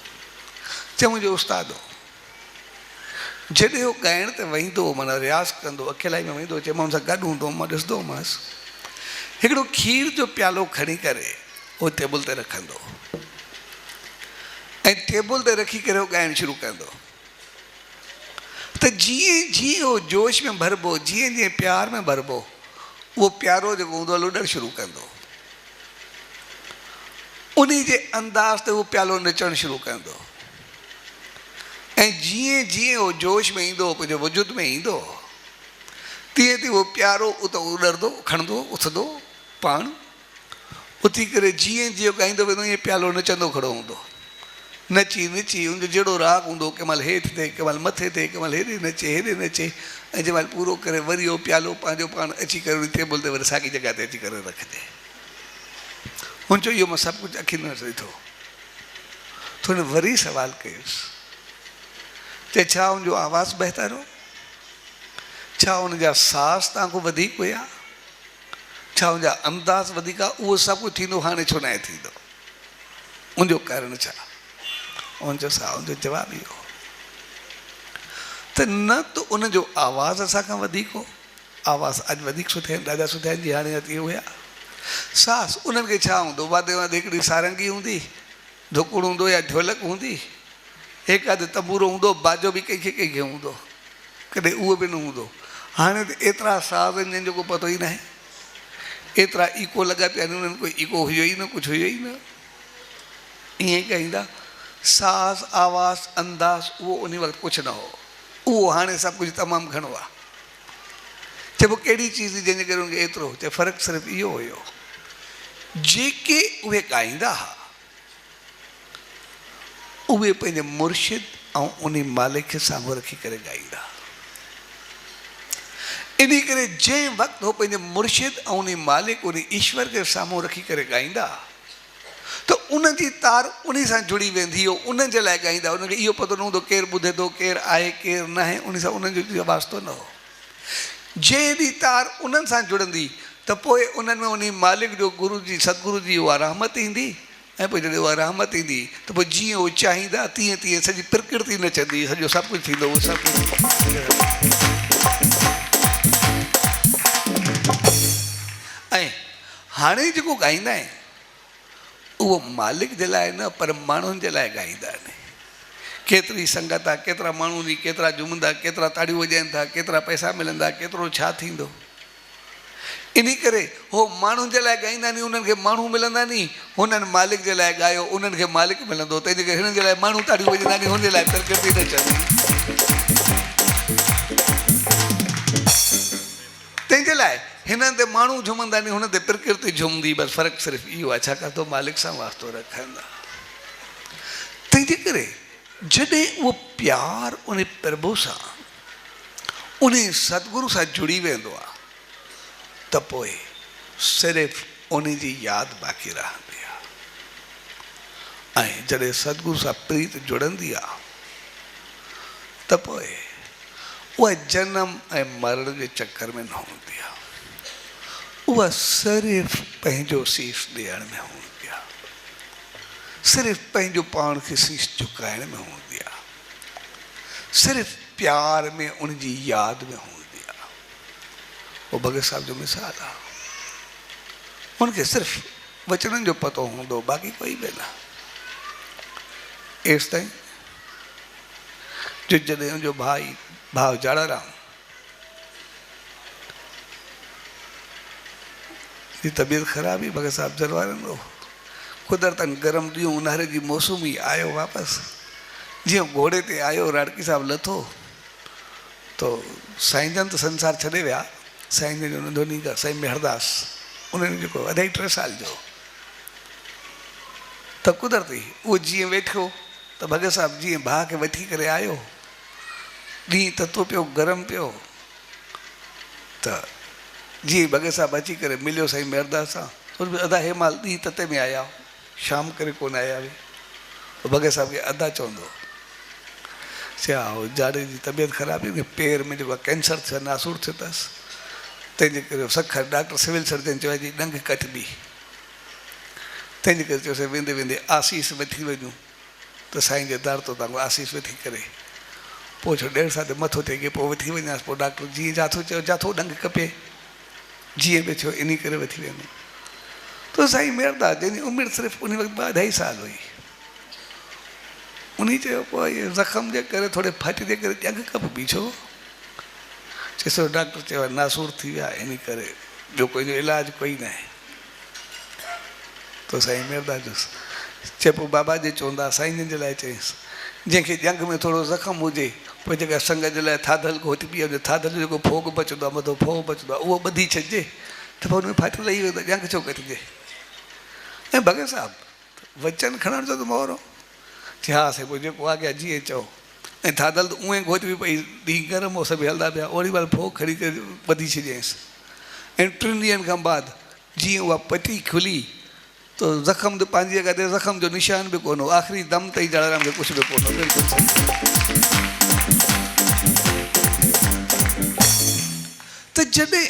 चए मुंहिंजो उस्ताद हो। जॾहिं उहो ॻाइण ते वेंदो, माना रियाज़ कंदो, अकेलाई में वेंदो, चए मां हुन सां गॾु हूंदो, मां ॾिसंदो हुअसि, हिकिड़ो खीर जो प्यालो खणी करे उहो टेबल ते रखंदो ऐं टेबल ते रखी करे उहो ॻाइणु शुरू कंदो। त जीअं जीअं उहो जोश में भरबो, जीअं जीअं प्यार में भरबो, उहो प्यारो जेको हूंदो लुॾणु शुरू कंदो, उन जे अंदाज़ ते उहो प्यालो नचणु शुरू कंदो। ऐं जीअं जीअं उहो जोश में ईंदो, पंहिंजो वजूद में ईंदो, तीअं तीअं उहो प्यारो उतो उॾंदो, खणंदो, उथंदो, पाण उथी करे जीअं जीअं ॻाईंदो वेंदो, ईअं प्यालो नचंदो खड़ो हूंदो, नची नची उनजो जहिड़ो राग हूंदो, कंहिं महिल हेठि थिए, कंहिं महिल मथे थिए, कंहिं महिल हेॾे नचे, हेॾे नचे, ऐं जंहिं महिल पूरो करे वरी उहो प्यालो पंहिंजो पाण अची करे उन टेबल ते वरी साॻी जॻह ते अची करे रखिजे। हुन चयो इहो मां सभु कुझु अखियुनि में ॾिठो। त हुन वरी सवालु कयुसि, चए छा हुनजो आवाज़ु बहितर हो? छा हुनजा साज़ तव्हांखां वधीक हुया? छा हुनजा अंदाज़ वधीक आहे? उहो सभु कुझु थींदो, हाणे छो न आहे थींदो? उनजो कारण छा? उनजो जवाबु इहो त न त उनजो आवाज़ असांखां वधीक हो, आवाज़ अॼु वधीक सुठा आहिनि, ॾाढा सुठा आहिनि, जी हाणे अती हुया। सास उन्हनि खे छा हूंदो? वादे वादे हिकिड़ी सारंगी हूंदी, धुकुड़ हूंदो या ढोलक हूंदी, हिकु अधु तंबूरो हूंदो, बाजो बि कंहिंखे कंहिंखे हूंदो, कॾहिं उहो बि न हूंदो। हाणे त एतिरा साज़ आहिनि जंहिंजो को पतो ई न आहे, एतिरा इको लॻा पिया आहिनि, उन्हनि कोई इको हुयो ई न, कुझु हुयो ई न, ईअं ॻाईंदा। साज़, आवाज़, अंदाज़ उहो उन वक़्तु कुझु न हो, उहो हाणे सभु कुझु तमामु घणो आहे। चइबो कहिड़ी चीज़ जंहिंजे करे उनखे एतिरो? चए फ़र्क़ु सिर्फ़ु इहो हुयो, जेके उहे ॻाईंदा हुआ उहे पंहिंजे मुर्शिद ऐं उन मालिक खे साम्हूं रखी करे ॻाईंदा। इन करे जंहिं वक़्तु उहो पंहिंजे मुर्शिद ऐं उन मालिक, उन ईश्वर खे साम्हूं रखी करे ॻाईंदा, तो उन जी तार उन सां जुड़ी वेंदी हो, उन जे लाइ ॻाईंदा। उनखे इहो पतो न हूंदो केरु ॿुधे थो, केरु आहे केरु न आहे, उन सां उन्हनि जो वास्तो न हो। जंहिं ॾींहुं तार उन्हनि सां जुड़ंदी त पोइ उन्हनि में उन मालिक जो, गुरू जी, सतगुरू जी उहा रहमत ईंदी। ऐं पोइ जॾहिं उहा रहमत ईंदी त पोइ जीअं उहे चाहींदा तीअं तीअं सॼी प्रकृति नचंदी, सॼो सभु कुझु थींदो। उहो सभु ऐं हाणे जेको ॻाईंदा आहिनि उहो मालिक जे लाइ न पर माण्हुनि जे लाइ ॻाईंदा आहिनि। केतिरी संगत आहे, केतिरा माण्हू नी, केतिरा झुमंदा, केतिरा ताड़ियूं वॼाइनि था, केतिरा पैसा मिलंदा, केतिरो छा थींदो। इन करे हो माण्हुनि जे लाइ ॻाईंदा नी, उन्हनि खे माण्हू मिलंदा नी। हुननि मालिक जे लाइ ॻायो, उन्हनि खे मालिक मिलंदो। तंहिंजे करे हिननि जे लाइ माण्हू ताड़ियूं वॼंदा नी, हुन जे लाइ प्रकृति न चवंदी। तंहिंजे लाइ हिननि ते माण्हू झुमंदा नी, हुन ते प्रकृति झुमंदी। बसि फ़र्क़ु सिर्फ़ु इहो आहे, छाकाणि त मालिक सां वास्तो रखंदा। तंहिंजे करे जॾहिं उहो प्यार उन प्रभु सां, उन सतगुरू सां जुड़ी वेंदो आहे त पोइ सिर्फ़ु उन जी यादि बाक़ी रहंदी आहे। ऐं जॾहिं सतगुरू सां प्रीत जुड़ंदी आहे त पोइ उहा जनम ऐं मरण जे चकर में न हूंदी आहे। उहा सिर्फ़ु पंहिंजो शीश ॾियण में हूंदी आहे, सिर्फ़ु पंहिंजो पाण खे शीश झुकाइण में हूंदी आहे, सिर्फ़ु प्यार में उन जी यादि में हूंदी आहे। वो भगत साहब जो मिसाल आहे। उनखे सिर्फ़ु वचननि जो पतो हूंदो, बाक़ी कोई बि न। एसि ताईं जो जॾहिं उनजो भाउ जाड़ाराम जी तबीयत ख़राब हुई, भगत साहब जलवारनि हो। कुदरतन गरम ॾींहुं ऊन्हारे जी मौसम ई आयो वापसि। जीअं घोड़े ते आयो, राड़की साहब लथो तो साईं जन त संसार छॾे विया। साईं जन जो नंढो नींहुं साईं मेहरदास, उन्हनि जेको 2.5-3 साल जो, त कुदरती उहो जीअं वेठो त भगत साहब जीअं भाउ खे वठी करे आयो, ॾींहुं ततो पियो, गरम पियो, त जीअं भगत साहब अची करे मिलियो साईं मेहरदास सां, अदा हे माल ॾींहुं तते में आया, शाम करे कोन आया हुए। भगत साहब खे अदा चवंदो, छा हो जाड़े जी तबियत ख़राबु हुई, पेर में जेको कैंसर थियो, नासूर थियो अथसि। तंहिंजे करे सखर डॉक्टर सिविल सर्जन चयो जी डंग कटबी। तंहिंजे करे चयोसीं वेंदे वेंदे आसीस वठी वञूं। त साईं जे दर तो तव्हां आसीस वठी करे पोइ छो 1.5 साल मथो थे, पोइ वठी वञासीं। पोइ डॉक्टर जीअं जाथो चयो, जाथो डंग खपे, जीअं बि थियो इन करे वठी वेंदो। तो साईं मेहरदास जंहिंजी उमिरि सिर्फ़ु उन वक़्तु 2.5 साल हुई, उन चयो पोइ ज़ख़्म जे करे थोरे फट जे करे ॼंग कपबी छो? चइसो डॉक्टर चयो नासूर थी विया, इन करे ॿियो कोई इलाज कोई न आहे। तो साईं मेहरदास जो चए पोइ बाबा जे चवंदा साईं जन जे लाइ चयईंसि, जंहिंखे ॼंग में थोरो ज़ख़्म हुजे, पोइ जेका संग जे लाइ थाधल घोटबी आहे, थाधल जो जेको फोग बचंदो आहे, मथो फोग बचंदो आहे, उहो ॿधी छॾिजे त पोइ हुन में फाटल लही वेंदो, ॼंग छो कटिजे। ऐं भगत साहब वचन खणण जो त मोहरो चई हा साईं, पोइ जेको आहे जीअं चओ। ऐं थाधल त उएं घोटबी पई, ॾींहुं गरम हो, सभु हलंदा पिया। ओड़ी महिल फोग खणी करे ॿधी छॾियईंसि। ऐं 3 ॾींहंनि खां बाद जीअं उहा पटी खुली तो ज़ख़्म त पंहिंजी जॻह ते ज़ख़्म जो निशान बि कोन हो। आख़िरी दम ताईं जाड़ाराम खे कुझु बि कोन हो, बिल्कुलु सही। त जॾहिं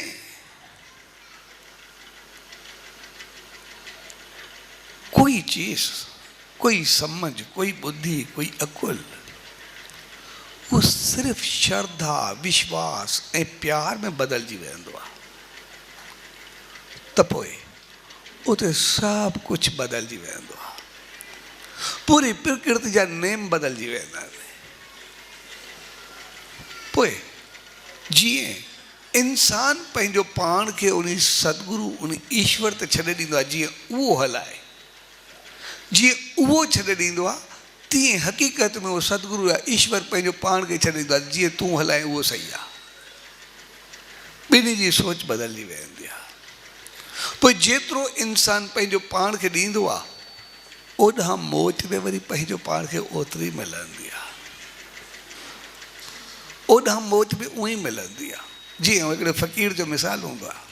कोई चीज़, कोई समझ, कोई बुद्धि, कोई अकुल, वो सिर्फ़ु श्रद्धा, विश्वास ऐं प्यार में बदिलजी वेंदो आहे त पोइ उते सभु कुझु बदिलजी वेंदो आहे। पूरी प्रकृति जा नेम बदिलजी वेंदा आहिनि। पोइ जीअं इंसान पंहिंजो पाण खे उन सतगुरू, उन ईश्वर ते छॾे ॾींदो आहे, जीअं उहो हलाए, जीअं उहो छॾे ॾींदो आहे, तीअं हक़ीक़त में उहो सतगुरू या ईश्वर पंहिंजो पाण खे छॾे ॾींदो आहे। जीअं तूं हलाए उहो सही आहे। ॿिन्ही जी सोच बदिलजी वेंदी आहे। पोइ जेतिरो इंसान पंहिंजो पाण खे ॾींदो आहे, ओॾां मौज में वरी पंहिंजो पाण खे ओतिरी मिलंदी आहे। ओॾां मौज में उअं ई मिलंदी आहे। जीअं हिकिड़े फ़क़ीर जो मिसाल हूंदो आहे।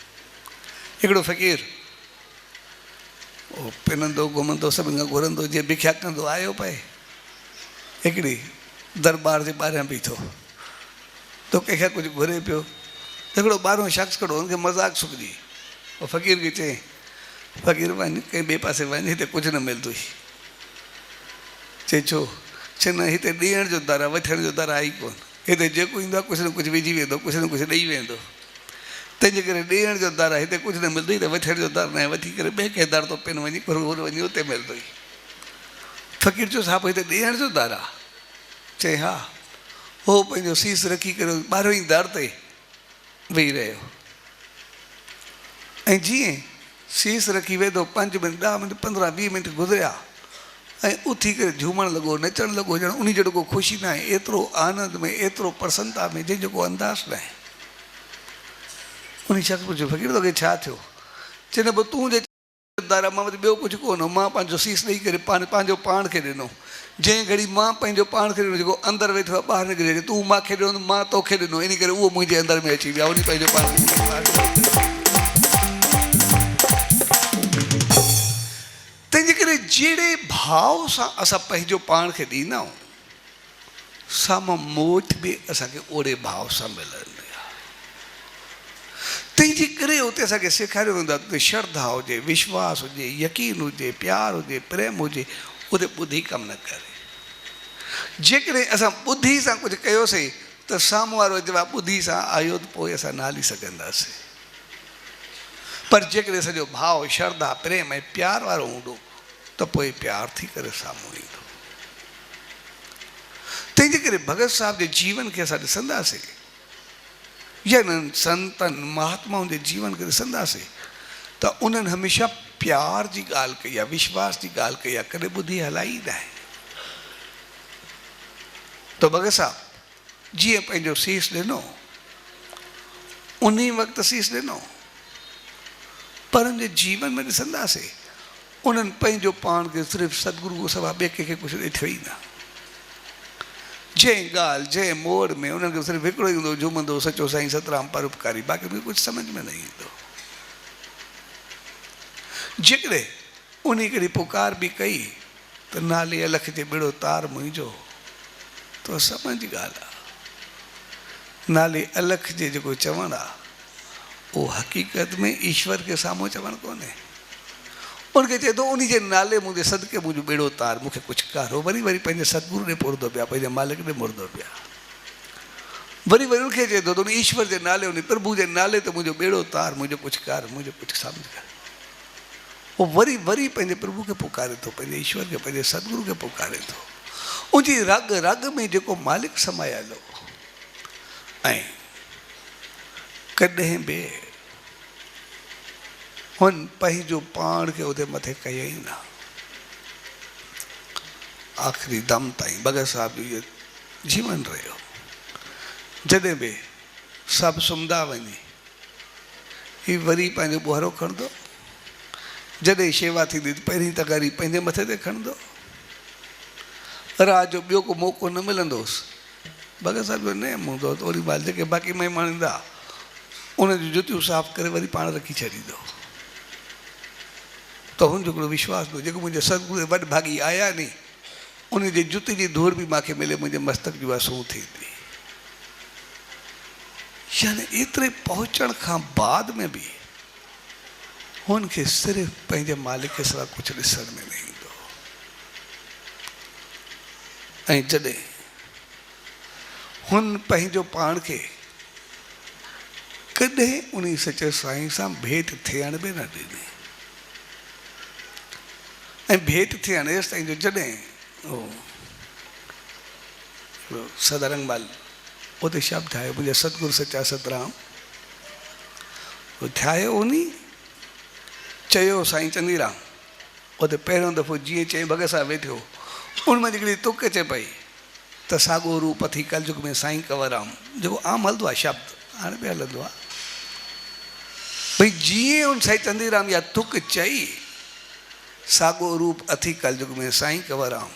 हिकिड़ो फ़क़ीर वो पिनंदो घुमंदो सभिनि खां घुरंदो, जीअं भिख्या कंदो आयो पए। हिकिड़ी दरबार जे ॿाहिरां बीठो तो कंहिंखां कुझु घुरे पियो, हिकिड़ो ॿाहिरों शख़्स खड़ो, हुनखे मज़ाक सुखजी। पोइ फ़क़ीर खे चई, फ़क़ीर वञ कंहिं ॿिए पासे वञ, हिते कुझु न मिलंदुई। चए छो? चए न हिते ॾियण जो दर आहे, वठण जो दर आहे ई कोन। हिते जेको ईंदो आहे कुझु न कुझु विझी वेंदो, कुझु न कुझु ॾेई वेंदो। तंहिंजे करे ॾियण जो दर आहे, हिते कुझु न मिलंदो ई, त वठण जो दर न आहे। वठी करे ॿिए कंहिं दर तो पिन वञी वञी उते मिलंदो ई। फ़क़ीर चयो छा पोइ हिते ॾियण जो दर आहे? चए हा। हो पंहिंजो सीस रखी करे ॿाहिरों ई दर ते वेही रहियो, ऐं जीअं सीस रखी वेंदो 5 मिंट 10 मिंट 15 20 मिंट गुज़रिया, ऐं उथी करे झूमणु लॻो, नचणु लॻो, ॼण उन जो को ख़ुशी न आहे, एतिरो आनंद में, एतिरो प्रसन्नता में, जंहिंजो को अंदाज़ न आहे। उन शख़्स पुछियो, फ़क़ीर तोखे छा थियो? चए न पोइ तूं जे दर मां वटि ॿियो कुझु कोन, मां पंहिंजो सीस ॾेई करे पंहिंजो पाण खे ॾिनो। जंहिं घड़ी मां पंहिंजो पाण खे ॾिनो, जेको अंदरि वेठो आहे ॿाहिरि निकिरी अचे, तूं मूंखे ॾिनो, मां तोखे ॾिनो, इन करे उहो मुंहिंजे अंदरि में अची विया, उन पंहिंजो पाण तंहिंजे करे जहिड़े भाव सां असां पंहिंजो पाण खे ॾींदा आहियूं, साम्हूं मोट बि असांखे ओड़े भाव सां मिलंदी आहे। तंहिंजे करे उते असांखे सेखारियो वेंदो आहे, श्रद्धा हुजे, विश्वास हुजे, यकीन हुजे, प्यार हुजे, प्रेम हुजे, उते ॿुधी कमु न करे। जेकॾहिं असां ॿुधी सां कुझु कयोसीं त साम्हूं वारो जवाबु ॿुधी सां आयो त पोइ असां न हली सघंदासीं। पर जेकॾहिं सॼो भाव श्रद्धा प्रेम ऐं प्यार वारो हूंदो त पोइ प्यार थी करे साम्हूं ईंदो। तंहिंजे करे भगत साहिब जे जीवन खे असां ॾिसंदासीं या इन्हनि संतनि महात्माउनि जे जीवन खे ॾिसंदासीं त उन्हनि हमेशह प्यार जी ॻाल्हि कई आहे, विश्वास जी ॻाल्हि कई आहे, कॾहिं ॿुधी हलाई न आहे। त भगत साहिब जीअं पंहिंजो सीस ॾिनो, उन वक़्तु सीस ॾिनो, पर उन जे जीवन में ॾिसंदासीं उन्हनि पंहिंजो पाण खे सिर्फ़ु सतगुरू सवा ॿिए कंहिंखे कुझु ॾिठो ई न। जंहिं ॻाल्हि जंहिं मोड़ में उन्हनि खे सिर्फ़ु हिकिड़ो ई हूंदो, झूमंदो सचो साईं सतराम परोपकारी, बाक़ी मूंखे कुझु सम्झ में न ईंदो। जेकॾहिं उन कहिड़ी पुकार बि कई त नाले अलख जे बेड़ो तार मुंहिंजो, तो समझ ॻाल्हि आहे। नाले अलख जे जेको चवणु आहे उहो हक़ीक़त में ईश्वर के साम्हूं चवणु कोन्हे। उनखे चए थो उन जे नाले मुंहिंजे सदके मुंहिंजो बेड़ो तार, मूंखे कुझु कर। वरी वरी पंहिंजे सतगुरू ॾे पुरंदो पिया, पंहिंजे मालिक ॾे मुड़ंदो पिया। वरी वरी उनखे चए थो त उन ईश्वर जे नाले, उन प्रभु जे नाले ते मुंहिंजो बेड़ो तार, मुंहिंजो कुझु कर, मुंहिंजो कुझु सम्झ कर। उहो वरी वरी पंहिंजे प्रभु खे पुकारे थो, पंहिंजे ईश्वर खे, पंहिंजे सतगुरू खे पुकारे थो। उनजी रग रग में जेको मालिक समायल हो, ऐं कॾहिं बि हुन पंहिंजो पाण खे उते मथे कयई न। आख़िरी दम ताईं भगत साहिब इहो जीवन रहियो। जॾहिं बि सभु सुम्हंदा वञे, हीउ वरी पंहिंजो ॿुहारो खणंदो, जॾहिं शेवा थींदी त पहिरीं तगारी पंहिंजे मथे ते खणंदो। रात जो ॿियो को मौक़ो न मिलंदोसि, भगत साहिब जो नेम हूंदो त ओड़ी महिल जेके बाक़ी महिमान ईंदा उन जूं जुतियूं साफ़ु करे वरी पाण रखी छॾींदो। त हुनजो हिकिड़ो विश्वास हो, जेको मुंहिंजे सतगुरू वॾ भागी आया नी, उन जी जुती जी धूड़ बि मूंखे मिले, मुंहिंजे मस्तक जी उहा सूं थींदी। यानी एतिरे पहुचण खां बाद में बि हुनखे सिर्फ़ु पंहिंजे मालिक खे सवाइ कुझु ॾिसण में न ईंदो। ऐं जॾहिं हुन पंहिंजो पाण खे कॾहिं उन सचे साईं सां भेंट थियण बि न ॾिनी। ऐं भेंट थियण एसि ताईं जो जॾहिं सदारंग माल उते शब्द आयो, मुंहिंजा सतगुरू सचा सतराम थियायो उन चयो साईं चंदीराम। उते पहिरियों दफ़ो जीअं चई भगत साहिब वेठो, उन में हिकिड़ी तुक अचे पई त साॻो रूप अथी कलयुग में साईं कंवरराम, जेको आम हलंदो आहे शब्द, हाणे बि हलंदो आहे भई। जीअं उन साईं चंदीराम इहा तुक चई, साॻो रूप अथी कलयुग में साईं कंवरराम,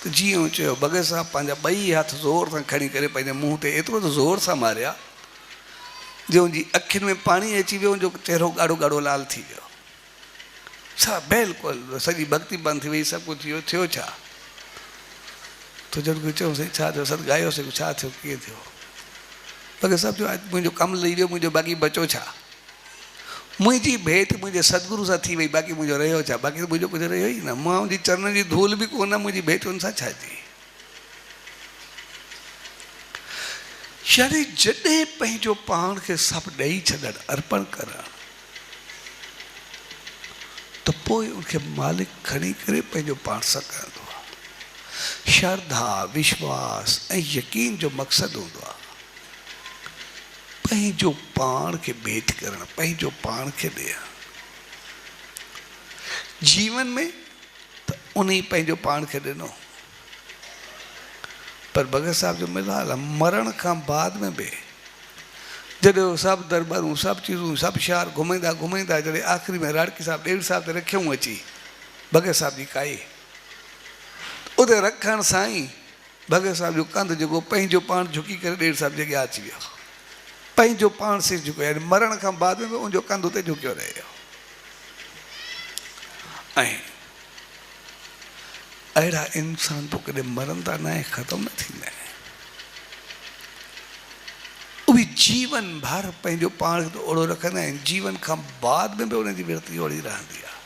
त जीअं चयो भगत साहिब पंहिंजा ॿई हथ ज़ोर सां खणी करे पंहिंजे मुंहं ते एतिरो त ज़ोर सां मारिया जो उनजी अखियुनि में पाणी अची वियो, उनजो चहिरो ॻाढ़ो ॻाढ़ो लाल थी वियो। छा बिल्कुलु सॼी भक्ति बंदि थी वई, सभु कुझु थियो छा? तो जॾहिं चयोसीं छा थियो? सभु ॻायोसीं, छा थियो, कीअं थियो? भॻत साहिब जो अॼु मुंहिंजो कमु लही वियो, मुंहिंजो बाक़ी बचो छा? मुंहिंजी भेंट मुंहिंजे सतगुरू सां थी वई, बाक़ी मुंहिंजो रहियो छा? बाक़ी मुंहिंजो कुझु रहियो ई न। मुंहिंजी चरण जी धूल बि कोन, मुंहिंजी भेंट हुन सां छा थी? यानी जॾहिं पंहिंजो पाण खे सभु ॾेई छॾणु, अर्पण करणु, त पोइ उनखे मालिक खणी करे पंहिंजो पाण सां कंदो आहे। श्रद्धा, विश्वास ऐं यकीन जो मक़सदु हूंदो आहे पंहिंजो पाण खे भेंट करणु, पंहिंजो पाण खे ॾियणु। जीवन में त उन ई पंहिंजो पाण खे ॾिनो, पर भगत साहिब जो मिसाल आहे मरण खां बाद में बि जॾहिं सभु दरबारूं, सभु चीज़ूं, सभु शहर घुमंदा घुमंदा जॾहिं आख़िरी में राड़की साहिब ॾेढ साहिब ते रखियऊं अची भगत साहिब जी काई, उते रखण सां ई भगत साहिब जो कंधु जेको पंहिंजो पाण झुकी करे ॾेढ साहिब जे अॻियां अची वियो, पंहिंजो पाण सिर झुकियो, यानी मरण खां बाद में बि उनजो कंधु उते झुकियो रहियो। ऐं अहिड़ा इंसान पोइ कॾहिं मरंदा न आहे, ख़तमु न थींदा आहिनि। उहे जीवन भर पंहिंजो पाण खे ओड़ो रखंदा आहिनि, जीवन खां बाद में बि उनजी विरती ओड़ी रहंदी आहे।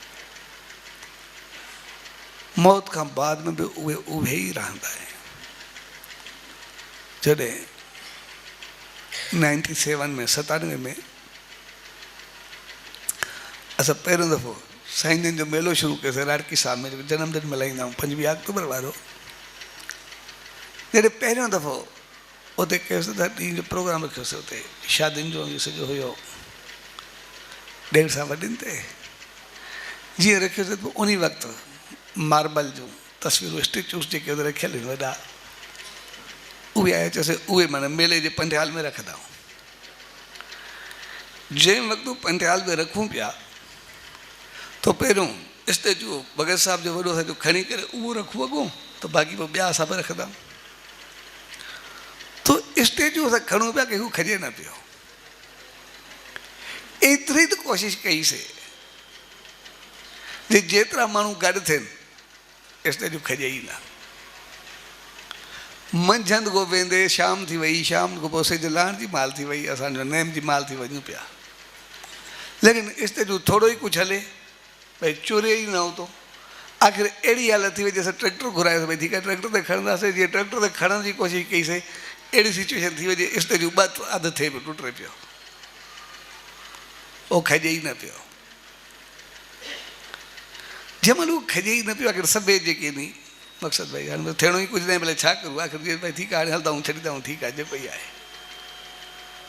मौत खां बाद में बि उहे ई रहंदा आहिनि। जॾहिं 97 में 97 में असां पहिरियों दफ़ो साईं जन जो मेलो शुरू कयोसीं राड़की साहिब में, जन्मदिन मल्हाईंदा आहियूं 25 अक्टूबर वारो। जॾहिं पहिरियों दफ़ो उते कयोसीं त ॾींहं जो प्रोग्राम रखियोसीं, उते शादियुनि जो सॼो हुयो ॾेढ सां वॾियुनि ते जीअं रखियोसीं। पोइ उन वक़्तु मार्बल जूं तस्वीरूं, स्टेचूस जेके उते रखियल आहिनि वॾा, उहे आया, चयोसीं उहे माना मेले जे पंडियाल में रखंदा। जंहिं वक़्तु पंडियाल में रखूं पिया तो पहिरियों स्टेचू भगत साहिब जो वॾो सॼो खणी करे उहो रखूं अॻो, त बाक़ी पोइ ॿिया सभु रखंदा। तो स्टेचू असां खणूं पिया, कंहिंखो खजे न पियो। एतिरी त कोशिशि कईसीं जे जेतिरा माण्हू गॾु थियनि स्टेचू खजे ई न। मंझंदि को वेंदे शाम थी वई, शाम खां पोइ सिज लहण जी माल थी वई, असांजो नेम जी माल थी वञूं पिया, लेकिन स्टेचू थोरो ई कुझु हले भई चुरे ई न हो। तो आख़िर अहिड़ी हालत थी वई जैसे ट्रैक्टर घुरायोसीं, भई ठीकु आहे ट्रैक्टर ते खणंदासीं। जीअं ट्रैक्टर ते खणण जी कोशिशि कईसीं, अहिड़ी सिचुएशन थी वई जे स्टेचू अधु थिए पियो, टुटे पियो, उहो खजे ई न पियो। जंहिं महिल उहो खजे ई न पियो, आख़िर सभु जेके नी मक़सदु भई हाणे थियणो ई कुझु न, भले छा करूं, आख़िर जीअं भई ठीकु आहे हाणे हलंदा छॾींदा, ठीकु आहे जे पई आहे।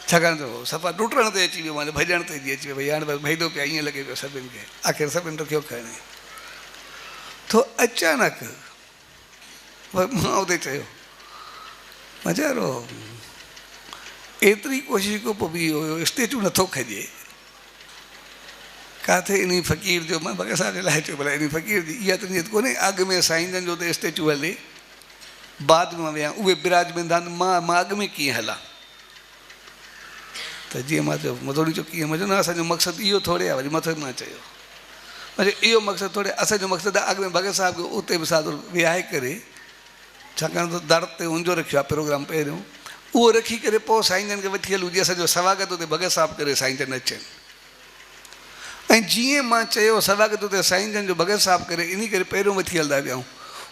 छाकाणि त सफ़ा टुटण ते अची वियो, माना भॼण ते जी अची वियो, भई हाणे बसि भईदो पिया, ईअं लॻे पियो सभिनि खे। आख़िर सभिनि रखियो खणे तो अचानक मां उते चयो, मज़ारो एतिरी कोशिशि खां पोइ बि इहो स्टेचू नथो खजे, किथे इन फ़क़ीर जो, मां भगत साहिब जे लाइ चयो भला इन फ़क़ीर जी इहा त नियत कोन्हे अॻु में साईं जन जो त स्टेचू हले, बाद में विया उहे विराजमान आहिनि, मां अॻु में कीअं हलां। त जीअं मां चयो मां थोरी चयो कीअं मज़ो न, असांजो मक़सदु इहो थोरे आहे। वरी मथे मां चयो मुंहिंजो इहो मक़सदु थोरे, असांजो मक़सदु आहे अॻु में भगत साहिब खे उते बि साधु विहाए करे, छाकाणि त दर ते हुनजो रखियो आहे प्रोग्राम पहिरियों, उहो रखी करे पोइ साईं जन खे वठी हलूं, जीअं असांजो स्वागत उते भगत साहिब करे साईं जन अचनि। ऐं जीअं मां चयो स्वागत उते साईं जन जो भगत साहिब करे, इन करे पहिरियों वठी हलंदा वियाऊं।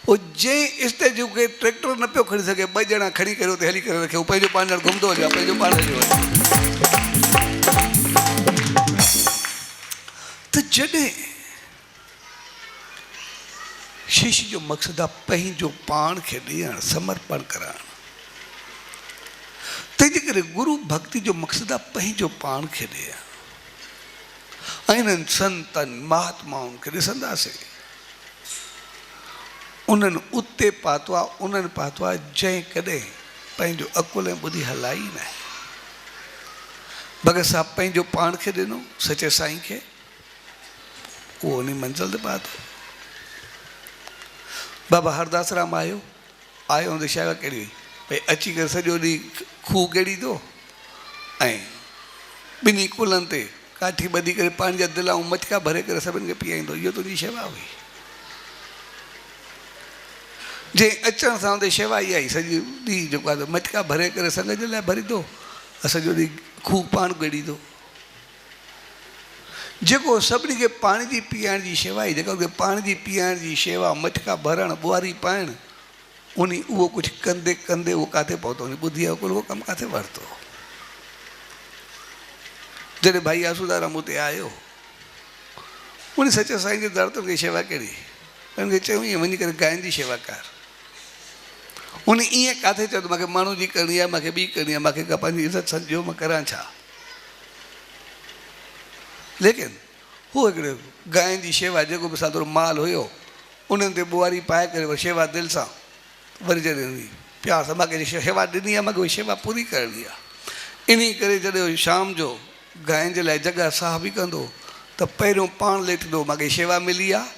उहो जंहिं स्टेज खे ट्रैक्टर न पियो खणी सघे, ॿ ॼणा खणी करे उते हली करे रखियो, पंहिंजो पाण ॼण घुमंदो वञे, पंहिंजो पाण हलियो वञे। त जॾहिं शिष्य जो मक़सदु आहे पंहिंजो पाण खे ॾियणु, समर्पण करणु, तंहिंजे करे गुरु भक्ति जो मक़सदु आहे पंहिंजो पाण खे ॾियणु। ऐं इन्हनि संतनि महात्माउनि खे ॾिसंदासीं, उन्हनि उते पातो आहे, उन्हनि पातो आहे जंहिं कॾहिं पंहिंजो अकुल ऐं ॿुधी हलाई न आहे। भगत साहिब पंहिंजो पाण खे ॾिनो सचे साईं खे, उहो उन मंज़िल ते पातो। बाबा हरदास राम आयो त शेवा कहिड़ी हुई, भई अची करे सॼो ॾींहुं खूह गेड़ी थो ऐं ॿिन्ही कुलनि ते काठी ॿधी करे पाणी जा दिलाऊं मटका भरे करे सभिनि खे पीआईंदो, इहो तुंहिंजी शेवा हुई। जे अचण सां हुते शेवा इहा आई, सॼी ॾींहुं जेको आहे मटका भरे करे संग जे लाइ भरींदो, सॼो ॾींहुं खूह पाण ॻड़ींदो। जेको सभिनी खे पाणी जी पीआइण जी शेवा आई, जेको पाणी जी पीआइण जी शेवा, मटका भरणु, ॿुआरी पाइणु, उहो कुझु कंदे कंदे उहो किथे पहुतो, उन ॿुधी उहो कमु किथे वरितो। जॾहिं भाई आसूदाराम हुते आयो, उन सचे साईं जे दर ते उनखे शेवा कहिड़ी, उनखे चयूं ईअं वञी करे गांयुनि जी शेवा कर। उन ईअं किथे चयो त मूंखे माण्हू जी करणी आहे, मूंखे ॿी करणी आहे, मूंखे पंहिंजी इज़त सम्झो मां करां छा। लेकिन हू हिकिड़े गांयुनि जी शेवा, जेको बि थोरो माल हुयो उन्हनि ते ॿुआरी पाए करे वरी शेवा दिलि सां, वरी जॾहिं प्यार सां मूंखे शेवा ॾिनी आहे, मूंखे उहा शेवा पूरी करणी आहे। इन करे जॾहिं शाम जो गांयुनि जे लाइ जॻह साफ़ बि कंदो त पहिरियों पाण लेटंदो, मूंखे शेवा मिली आहे,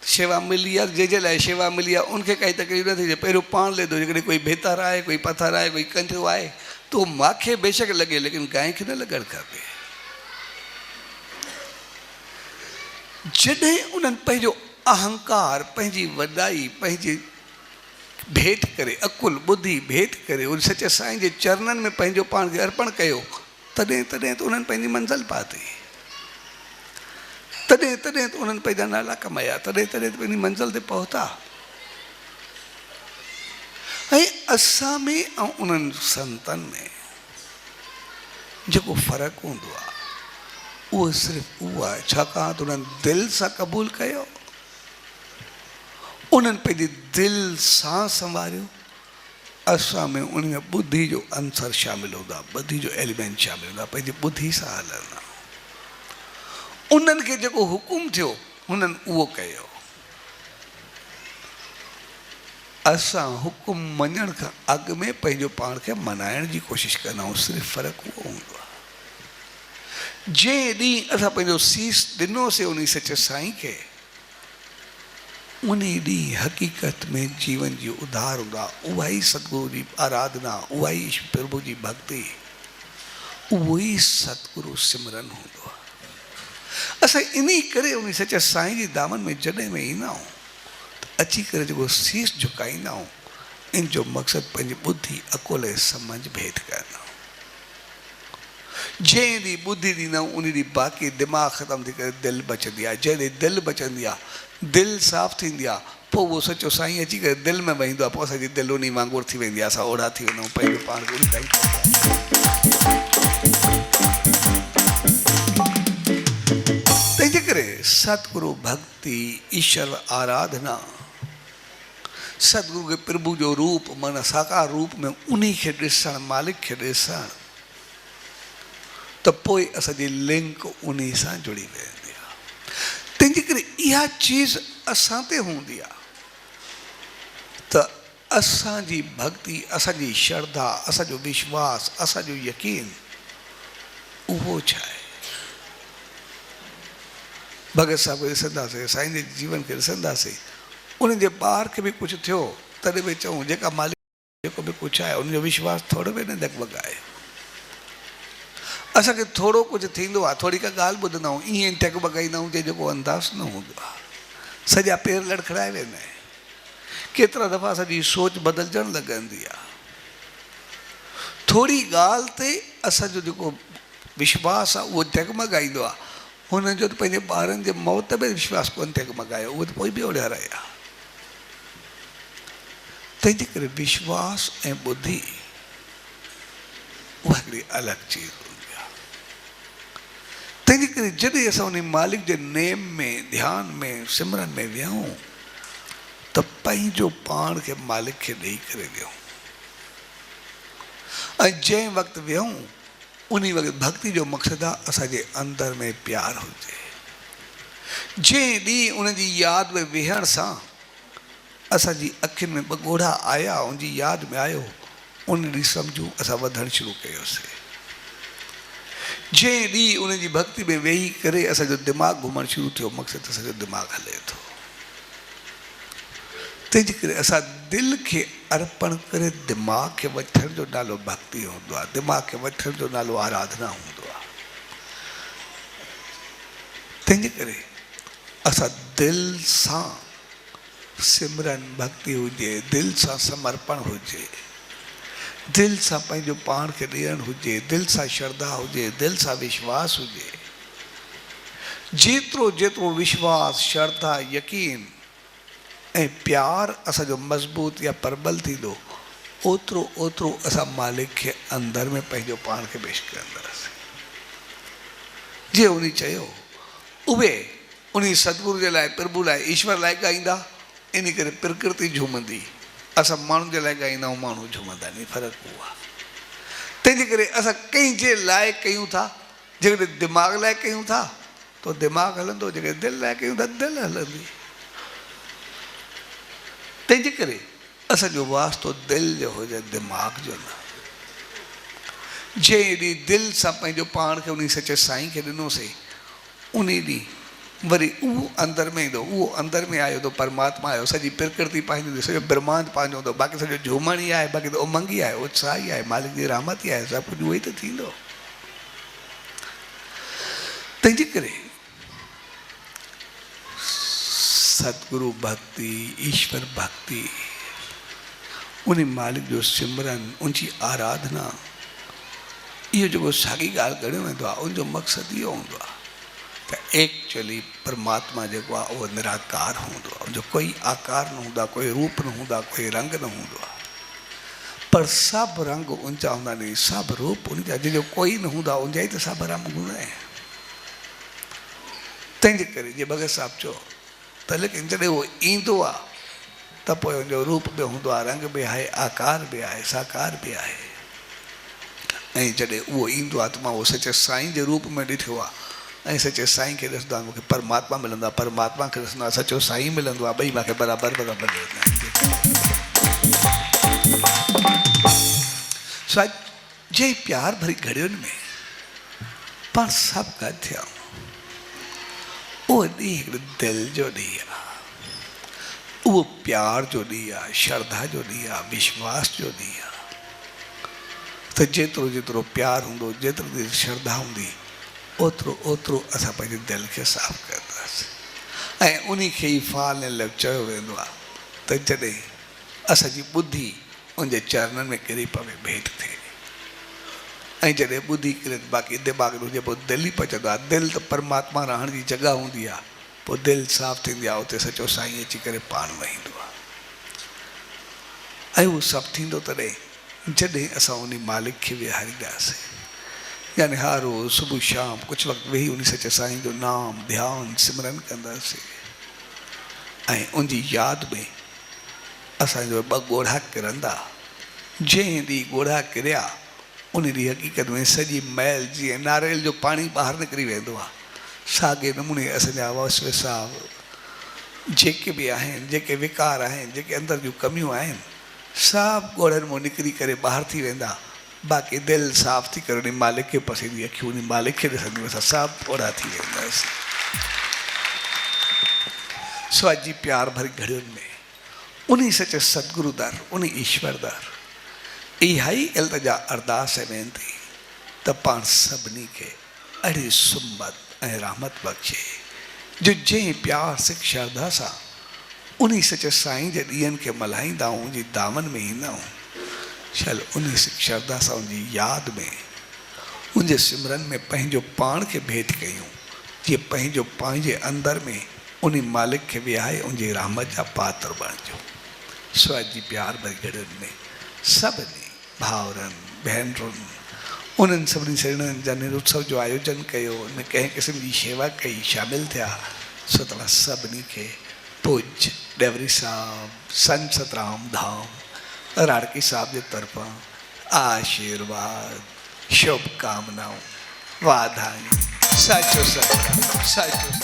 शेवा मिली आहे, जंहिंजे लाइ शेवा मिली आहे उनखे काई तकलीफ़ न थिए, पहिरियों पाण लेंदो। जेकॾहिं कोई बेतार आहे, कोई पथर आहे, कोई कंठियो आहे, त उहो मूंखे बेशक लॻे, लेकिन गांइ खे न लॻणु खपे। जॾहिं उन्हनि पंहिंजो अहंकार, पंहिंजी वॾाई, पंहिंजी भेंट करे, अकुल ॿुधी भेंट करे उन सचे साईं जे चरणनि में पंहिंजो पाण खे अर्पण कयो, तॾहिं तॾहिं त उन्हनि पंहिंजी मंज़िल पाती, तॾहिं तॾहिं त उन्हनि पंहिंजा नाला कमाया, तॾहिं तॾहिं त पंहिंजी मंज़िल ते पहुता। ऐं असां में ऐं उन्हनि संतनि में जेको फ़र्क़ु हूंदो आहे उहो सिर्फ़ु उहो आहे, छाकाणि त उन्हनि दिलि सां क़बूलु कयो, उन्हनि पंहिंजी दिलि सां संवारियो। असां में उन में ॿुधी जो अंसर शामिलु हूंदो आहे, ॿुधी जो एलिमेंट शामिलु हूंदो आहे, पंहिंजी ॿुधी सां हलंदा। उन्हनि खे जेको हुकुम थियो हुननि उहो कयो। असां हुकुम मञण खां अॻु में पंहिंजो पाण खे मनाइण जी कोशिशि कंदा आहियूं, सिर्फ़ु फ़र्क़ु उहो हूंदो आहे। जंहिं ॾींहुं असां पंहिंजो सीस ॾिनोसीं उन सचे साईं खे, उन ॾींहुं हक़ीक़त में जीवन जी उधार हूंदो आहे। उहा ई सतगुरु जी आराधना, उहा ई प्रभु जी भक्ति, उहो ई सतगुरु सिमरन हूंदो आहे। असां इन करे उन सचे साईं जी दामन में जॾहिं में ईंदा आहियूं त अची करे जेको सीस झुकाईंदा आहियूं, इन जो मक़सदु पंहिंजी ॿुधी, अकुल ऐं सम्झ भेंट कंदा आहियूं। जंहिं ॾींहुं ॿुधी ॾींदा आहियूं उन ॾींहुं बाक़ी दिमाग़ ख़तमु थी करे दिलि बचंदी आहे। जंहिं ॾींहुं दिलि बचंदी आहे, दिलि साफ़ु थींदी आहे, पोइ उहो सचो साईं अची करे दिलि में वेहींदो आहे, पोइ असांजी दिलि उन वांगुरु थी वेंदी आहे, असां ओढ़ा थी वेंदा आहियूं पंहिंजो पाण खे उन ताईं। तंहिंजे करे सतगुरु भक्ति, ईश्वर आराधना, सतगुरु खे प्रभु जो रूप माना साकार रूप में उन खे ॾिसणु, मालिक खे ॾिसणु, त पोइ असांजी लिंक उन सां जुड़ी वेंदी आहे। तंहिंजे करे इहा चीज़ असां ते हूंदी आहे त असांजी भक्ति, असांजी श्रद्धा, असांजो विश्वास, असांजो यकीन उहो छा आहे। भगत साहिब खे ॾिसंदासीं, साईं जे जीवन खे ॾिसंदासीं, उन्हनि जे ॿार खे बि कुझु थियो तॾहिं बि चऊं जेका मालिक जेको बि कुझु आहे उनजो विश्वास थोरो बि न डगमगाए। असांखे थोरो कुझु थींदो आहे, थोरी का ॻाल्हि ॿुधंदा आहियूं, ईअं डगमगाईंदा आहियूं जेको अंदाज़ न हूंदो आहे, सॼा पेर लड़खड़ाए वेंदा आहिनि। केतिरा दफ़ा असांजी सोच बदिलजणु लॻंदी आहे। थोरी ॻाल्हि ते असांजो जेको विश्वास आहे उहो डगमगाईंदो आहे। हुननि जो त पंहिंजे ॿारनि जे मौत में विश्वास कोन डगमगायो, उहो त पोइ बि ओड़िया रहिया। तंहिंजे करे विश्वास ऐं ॿुधी उहा हिकिड़ी अलॻि चीज़ हूंदी आहे। तंहिंजे करे जॾहिं असां उन मालिक जे नेम में, ध्यान में, सिमरन में विहूं त पंहिंजो पाण खे मालिक खे ॾेई करे विहूं। ऐं जंहिं वक़्तु विहूं उन वक़्तु भक्ति जो मक़सदु आहे असांजे अंदर में प्यारु हुजे। जंहिं ॾींहुं उन जी यादि में विहण सां असांजी अखियुनि में ॿ ॻोढ़ा आया, उनजी यादि में आयो, उन ॾींहुं सम्झूं असां वधणु शुरू कयोसीं। जंहिं ॾींहुं उन जी भक्ति में वेही करे असांजो दिमाग़ु घुमणु शुरू थियो, मक़सदु असांजो दिमाग़ु हले थो। तंहिंजे करे असां दिलि खे अर्पण करे दिमाग़ खे वठण जो नालो भक्ति हूंदो आहे, दिमाग़ खे वठण जो नालो आराधना हूंदो आहे। तंहिंजे करे असां दिलि सां सिमरन भक्ति हुजे, दिलि सां समर्पण हुजे, दिलि सां पंहिंजो पाण खे ॾियणु हुजे, दिलि सां श्रद्धा हुजे, दिलि सां विश्वास हुजे। जेतिरो जेतिरो विश्वास, श्रद्धा, यकीन ऐं प्यार असांजो मज़बूत या प्रबल थींदो, ओतिरो ओतिरो असां मालिक खे अंदरि में पंहिंजो पाण खे पेश कंदासीं। जीअं उन चयो, उहे उन सतगुरु जे लाइ, प्रभु लाइ, ईश्वर लाइ ॻाईंदा, इन करे प्रकृति झूमंदी। असां माण्हुनि जे लाइ ॻाईंदा आहियूं, माण्हू झूमंदा आहिनि, फ़र्क़ु उहो आहे। तंहिंजे करे असां कंहिंजे लाइ कयूं था, जेकॾहिं दिमाग़ लाइ कयूं था त दिमाग़ हलंदो, जेकॾहिं दिलि लाइ कयूं था दिलि हलंदी। तंहिंजे करे असांजो वास्तो दिलि जो हुजे, दिमाग़ जो न। जंहिं ॾींहुं दिलि सां पंहिंजो पाण खे उन सचे साईं खे ॾिनोसीं, उन ॾींहुं वरी उहो अंदरि में ईंदो, उहो अंदरि में आयो त परमात्मा आयो, सॼी प्रकृति पंहिंजी हूंदी, सॼो ब्रह्मांड पंहिंजो हूंदो, बाक़ी सॼो झूमण ई आहे, बाक़ी त उमंग ई आहे, उत्साह ई आहे, मालिक जी रहमत ई आहे, सभु कुझु उहो ई त थींदो। तंहिंजे करे सतगुरु भक्ति, ईश्वर भक्ति, उन मालिक जो सिमरन, उनजी आराधना, इहो जेको साॻी ॻाल्हि करियो वेंदो आहे, उनजो मक़सदु इहो हूंदो आहे त एक्चुअली परमात्मा जेको आहे उहो निराकार हूंदो आहे, उनजो कोई आकार न हूंदो आहे, कोई रूप न हूंदो आहे, कोई रंग न हूंदो आहे, पर सभु रंग उनजा हूंदा आहिनि, सभु रूप उनजा, जंहिंजो कोई न हूंदो आहे उनजा ई त सभु रंग हूंदा आहिनि। तंहिंजे करे जीअं भगत साहिबु चयो त लेकिन जॾहिं उहो ईंदो आहे त पोइ उनजो रूप बि हूंदो आहे, रंग बि आहे, आकार बि आहे, साकार बि आहे। ऐं जॾहिं उहो ईंदो आहे त मां उहो सचे साईं जे रूप में ॾिठो आहे, ऐं सचे साईं खे ॾिसंदो आहे मूंखे परमात्मा मिलंदो आहे, परमात्मा खे ॾिसंदो आहे सचो साईं मिलंदो आहे, ॿई मूंखे बराबरि बराबरि मिलंदा आहिनि। जंहिं प्यार भरी घड़ियुनि में पाण सभु गॾु थिया, उहो ॾींहुं हिकिड़ो दिलि जो ॾींहुं आहे, उहो प्यार जो ॾींहुं आहे, श्रद्धा जो ॾींहुं आहे, विश्वास जो ॾींहुं आहे। त जेतिरो जेतिरो प्यार हूंदो, जेतिरी श्रद्धा हूंदी, ओतिरो ओतिरो असां पंहिंजे दिलि खे साफ़ु कंदासीं। ऐं उन खे ई फाल ऐं लब चयो वेंदो आहे त जॾहिं असांजी ॿुधी उनजे चरणनि में किरी पवे, भेंट थिए, ऐं जॾहिं ॿुधी किरे बाक़ी दिमाग़ में हुजे, पोइ दिलि ई पचंदो आहे। दिलि त परमात्मा रहण जी जॻह हूंदी आहे, पोइ दिलि साफ़ु थींदी आहे, उते सचो साईं अची करे पाण वेहींदो आहे। ऐं उहो सभु थींदो तॾहिं जॾहिं असां उन मालिक खे विहारींदासीं, यानी हर रोज़ सुबुह शाम कुझु वक़्तु वेही उन सचे साईं जो नाम ध्यानु सिमरन कंदासीं, ऐं उनजी यादि में असांजो ॿ ॻोढ़ा किरंदा। जंहिं ॾींहुं ॻोढ़ा किरिया उन ॾींहुं हक़ीक़त में सॼी मैल, जीअं नारेल जो पाणी ॿाहिरि निकिरी वेंदो आहे, साॻे नमूने असांजा वसवे साहब जेके बि आहिनि, जेके विकार आहिनि, जेके अंदरि जूं कमियूं आहिनि, सभु ॻोढ़नि मां निकिरी करे ॿाहिरि थी वेंदा। बाक़ी दिलि साफ़ु थी करे उन मालिक खे पसींदी, अखियूं उन मालिक खे ॾिसंदियूं, असां सभु ओड़ा थी वेंदासीं। स्वाजी प्यार भरी घड़ियुनि में उन सचे सतगुरु दर, उन ईश्वर दर इहा ई इल्तिजा अरदास ऐं वेनती त पाण सभिनी खे अहिड़ी सुमत ऐं रहमत बख़्शे जो जंहिं प्यार सिक श्रद्धा सां उन सचे साईं जे ॾींहंनि खे मल्हाईंदा आहियूं, उनजी दामन में ईंदा आहियूं, चल उन सिक श्रद्धा सां उनजी यादि में, उनजे सिमरन में पंहिंजो पाण खे भेंट कयूं, जीअं पंहिंजो पंहिंजे अंदरि में उन मालिक खे विहाए उनजी रहमत जा पात्र बणिजो। स्वाजी प्यार भरी घड़ियुनि में सभिनी भाउरनि भेनरुनि उन्हनि सभिनी शरणनि जा निरुत्सव जो आयोजन कयो, उनमें कंहिं क़िस्म जी शेवा कई, शामिल थिया, सो तव्हां सभिनी खे पूज्य डेवरी साहब, संत सतराम धाम राड़की साहब जे तरफ़ां आशीर्वाद, शुभकामनाऊं, वाधायूं, साचो सतराम, साचो